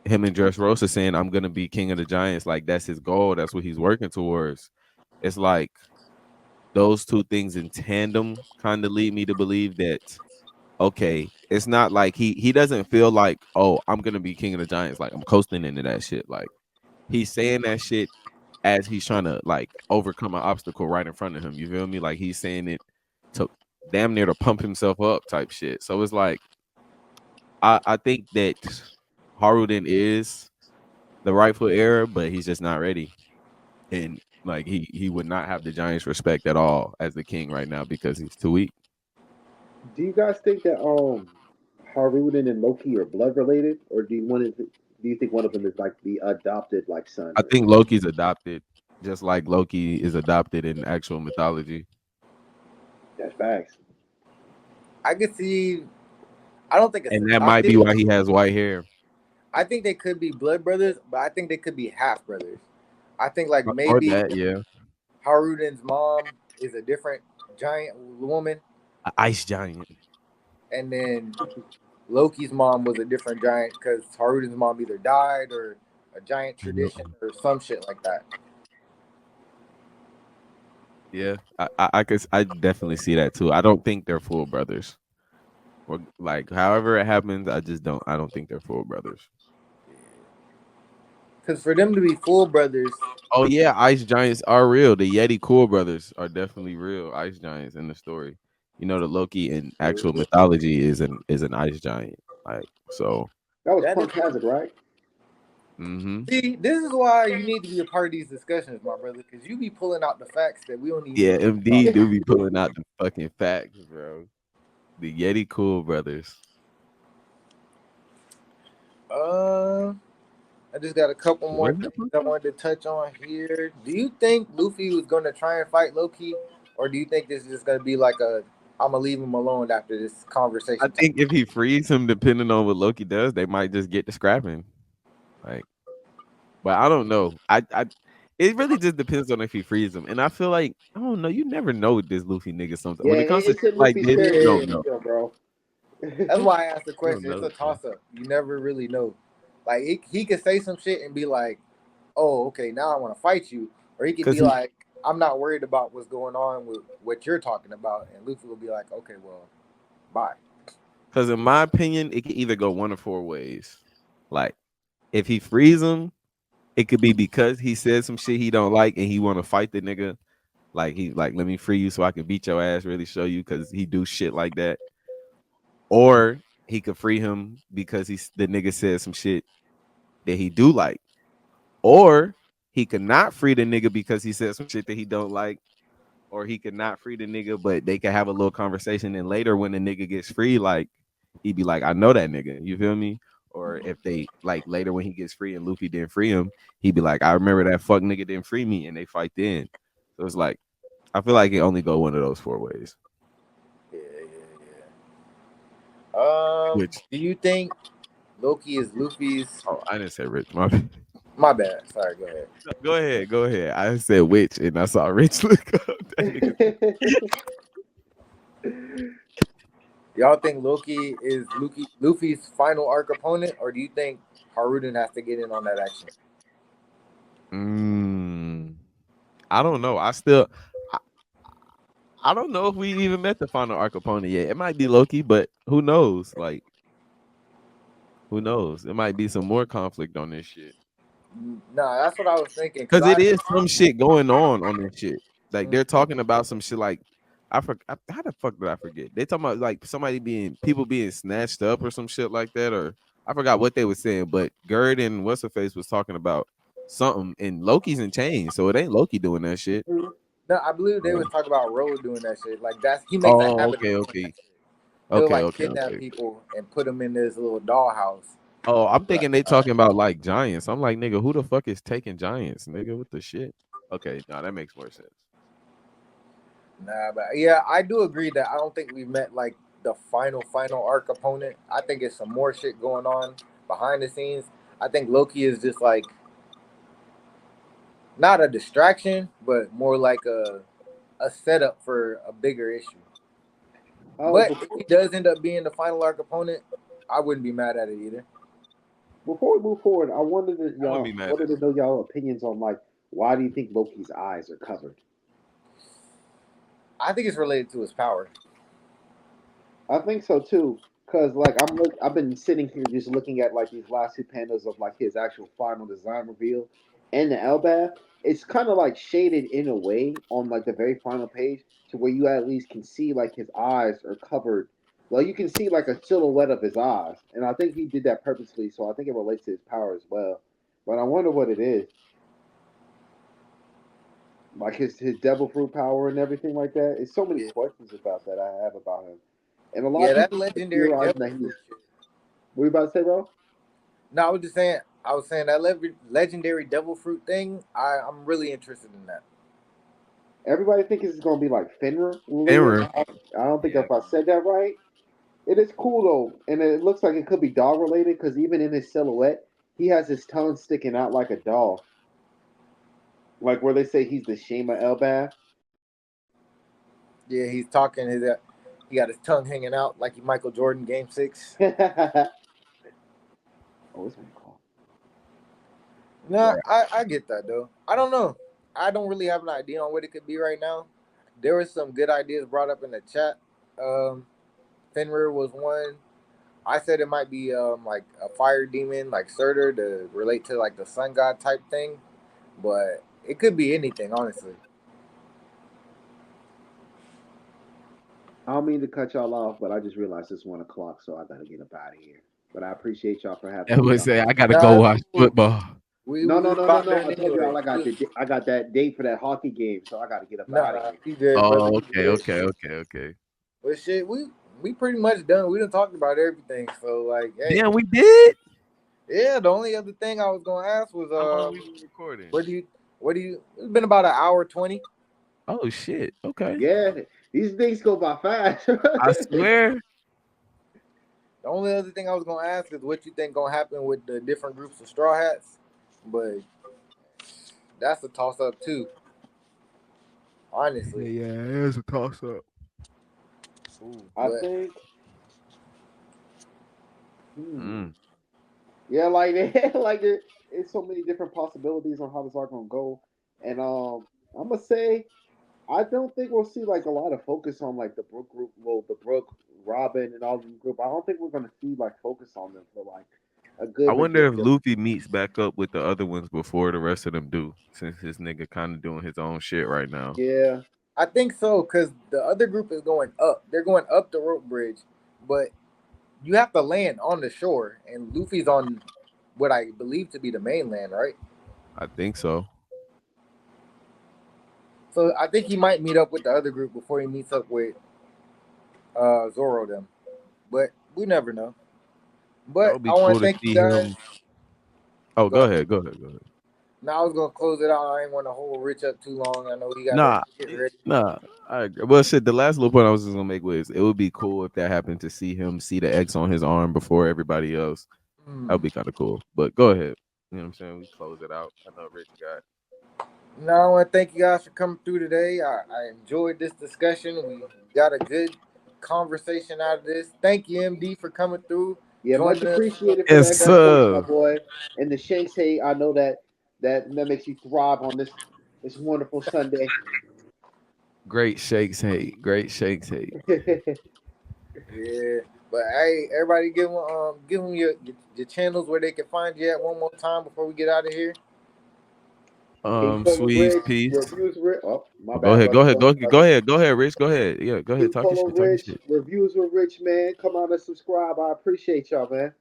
him and Dressrosa saying, "I'm gonna be king of the giants." Like that's his goal. That's what he's working towards. It's like those two things in tandem kind of lead me to believe that okay, it's not like he doesn't feel like, oh, I'm gonna be king of the giants. Like I'm coasting into that shit. Like he's saying that shit as he's trying to like overcome an obstacle right in front of him. You feel me? Like he's saying it to damn near to pump himself up type shit. So it's like I think that Haruden is the rightful heir, but he's just not ready. And like he would not have the Giants respect at all as the king right now because he's too weak. Do you guys think that Haruden and Loki are blood related, or do you think one of them is like the adopted like son I or think something? Loki's adopted, just like Loki is adopted in actual mythology. That's facts. I could see. I don't think it's And that might be adopted. why he has white hair. I think they could be blood brothers, but I think they could be half brothers. I think like Or maybe that, yeah. Haruden's mom is a different giant woman, An ice giant. and then Loki's mom was a different giant because Haruden's mom either died or a giant Yep. tradition or some shit like that. Yeah, I definitely see that too. I don't think they're full brothers. Or like however it happens, I don't think they're full brothers. Because for them to be full brothers, Oh yeah, ice giants are real. The Yeti Cool brothers are definitely real ice giants in the story. You know, the Loki in actual Mhm. mythology is an ice giant. Like so. That was that is. Punk Hazard, right? Hmm. See, this is why you need to be a part of these discussions, my brother, because you be pulling out the facts that we don't even Yeah, be MD talking do be pulling out the fucking facts, bro. The Yeti Cool brothers. about. I just got a couple more Where's things that from? I wanted to touch on here. Do you think Luffy was going to try and fight Loki, or do you think this is just going to be like a I'm gonna leave him alone after this I conversation? think if he frees him, depending on what Loki does, they might just get to scrapping. Like, but I don't know. It really just depends on if he frees him. And I feel like I don't know. You never know with this Luffy nigga. Sometimes Yeah, when it comes to it's shit in like Luffy's this, you territory don't Yeah, know. still, bro. that's why I asked the You don't question. It's know, a toss up. You never really know. Like he could say some shit and be like, "Oh, okay, now I want to fight you," or he could because be like, "I'm not worried about what's going on with what you're talking about," and Luffy will be like, "Okay, well, bye." in my opinion, it could either go one of four ways. Like, if he frees him, it could be because he said some shit he don't like and he want to fight the nigga. Like he like let me free you so I can beat your ass, really show you because he do shit like that. Or he could free him because the nigga said some shit that he do like. Or he could not free the nigga because he said some shit that he don't like. Or he could not free the nigga, but they could have a little conversation. And later when the nigga gets free, like he'd be like, I know that nigga. You feel me? Or if they like later when he gets free and Luffy didn't free him, he'd be like, I remember that fuck nigga didn't free me, and they fight then. So it's like I feel like it only go one of those four ways. Yeah, yeah, yeah. Which Do you think Loki is Luffy's? oh, I didn't say Rich. My bad. My bad. Sorry. Go ahead. Go ahead, go ahead. I said which, and I saw Rich look up. That nigga. Y'all think Loki is Luffy's final arc opponent, or do you think Haruden has to get in on that action? Mm, I don't know. I, I don't know if we even met the final arc opponent yet. It might be Loki, but who knows? Like, who knows? It might be some more conflict on this shit. Nah, that's what I was thinking. Cause Cause I it is some shit going on this shit. Like mm, they're talking about some shit like how the fuck did I forget? They talking about like people being snatched up or some shit like that, or I forgot what they were saying, but Gerd and what's her face was talking about something and Loki's in chains, so it ain't Loki doing that shit. no, I believe they was Um, talking about Road doing that shit. Like that's he makes a oh, habit of okay, doing okay. that shit. He'll Okay, like okay, kidnap okay. people and put them in this little dollhouse. Oh, I'm Like, thinking they talking about like giants. I'm like, nigga, who the fuck is taking giants, nigga? What the shit? Okay, no, that makes more sense. nah, but yeah, I do agree that I don't think we met like the final arc opponent. I think it's some more shit going on behind the scenes. I think Loki is just like not a distraction, but more like a a setup for a bigger issue. Oh, But if he does end up being the final arc opponent, I wouldn't be mad at it either. before we move forward, I I wouldn't be mad wanted at to it. know y'all opinions on like why do you think Loki's eyes are covered? I think it's related to his power. I think so too, cause like I've been sitting here just looking at like these last two panels of like his actual final design reveal, and the Elbath. It's kind of like shaded in a way on like the very final page to where you at least can see like his eyes are covered. Well, you can see like a silhouette of his eyes, and I think he did that purposely. So I think it relates to his power as well. But I wonder what it is, like his devil fruit power and everything like that. It's so many Yeah, questions about that I have about him, and a lot yeah, of that people are legendary theorizing devil that he's. fruit shit. What you about to say, bro? No, I was just saying. I was saying that legendary devil fruit thing. I'm really interested in that. Everybody thinks it's gonna be like Fenrir when we get. Error. I don't think Yeah. if I said that right. It is cool though, and it looks like it could be dog related because even in his silhouette, he has his tongue sticking out like a dog, like where they say he's the Shema Elbath. Yeah, he's talking. He got his tongue hanging out like he Michael Jordan Game 6. Oh, what's my call? No, Right. I get that though. I don't know. I don't really have an idea on what it could be right now. There was some good ideas brought up in the chat. Um, Fenrir was one. I said it might be like a fire demon, like Surtur, to relate to like the sun god type thing, but it could be anything, honestly. I don't mean to cut y'all off, but I just realized it's 1 o'clock, so I gotta get up out of here. But I appreciate y'all for having I me would on. say I gotta go Nah, it's watch cool. football. We was about No. done I told y'all anyway. I got that date for that hockey game, so I gotta get up out of Nah, here. you good, brother. Oh, You okay, good. okay, okay, okay. But shit, we pretty much done. We done talked about everything. So like, hey, Damn, we did. yeah. The only other thing I was gonna ask was How long we been recording? what do you It's been about an hour 20. Oh shit. Okay. Yeah, these things go by fast. I swear. The only other thing I was gonna ask is what you think gonna happen with the different groups of straw hats, but that's a toss up too, honestly. Yeah, it's a toss up. Ooh, I but think. Hmm. Mm. Yeah, like like it's so many different possibilities on how this art gonna go, and I'm gonna say I don't think we'll see like a lot of focus on like the Brook group, well, the Brook, Robin, and all them group. I don't think we're gonna see like focus on them for like a I good wonder if majority of. Luffy meets back up with the other ones before the rest of them do, since his nigga kind of doing his own shit right now. Yeah, I think so because the other group is going up. They're going up the rope bridge, but you have to land on the shore, and Luffy's on what I believe to be the mainland, right? I think so. So I think he might meet up with the other group before he meets up with Zoro them, but we never know. That But would I be want cool to to thank you see guys. him. Oh, Go go ahead. ahead, go ahead, go ahead. Now I was gonna close it out. I didn't want to hold Rich up too long. I know he got to Nah, get ready. nah. I agree. Well, shit. The last little point I was just gonna make was it would be cool if that happened to see him see the X on his arm before everybody else. That would Hmm. be kind of cool. But go ahead. You know what I'm saying? We close it out. I know Rich got. Now I want to thank you guys for coming through today. I enjoyed this discussion. We got a good conversation out of this. Thank you, MD, for coming through, yeah, much joining us. appreciated for Yes, that support, my sir. boy. And the Shanks, hey, I know that makes you thrive on this wonderful Sunday. Great shakes hate. Great shakes hate. Yeah, but hey, everybody, give them your channels where they can find you at one more time before we get out of here. King Polo Swee's Rich peace. reviews. Oh, my Oh, go bad, ahead. Go brother. ahead. Go ahead, Go brother. ahead. Go ahead, Rich. Go ahead. Yeah, go ahead. King Talk your Polo shit. Talk your Rich shit. reviews with Rich, man. Come on and subscribe. I appreciate y'all, man.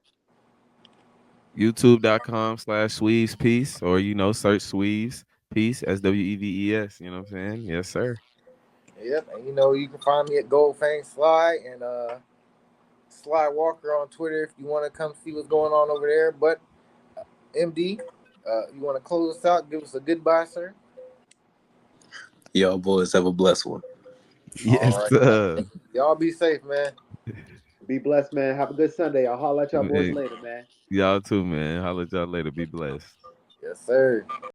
YouTube.com/Sweeves Peace, or search Sweeves Peace, SWEVES. You know what I'm saying? Yes, sir. Yep, and you can find me at Goldfang Sly and Sly Walker on Twitter if you want to come see what's going on over there. But MD, you want to close us out? Give us a goodbye, sir. Y'all boys have a blessed one. Yes, All right, sir. y'all be safe, man. Be blessed, man. Have a good Sunday. I'll holler at y'all boys Hey, later, man. y'all too, man. Holla at y'all later. Be blessed. Yes, sir.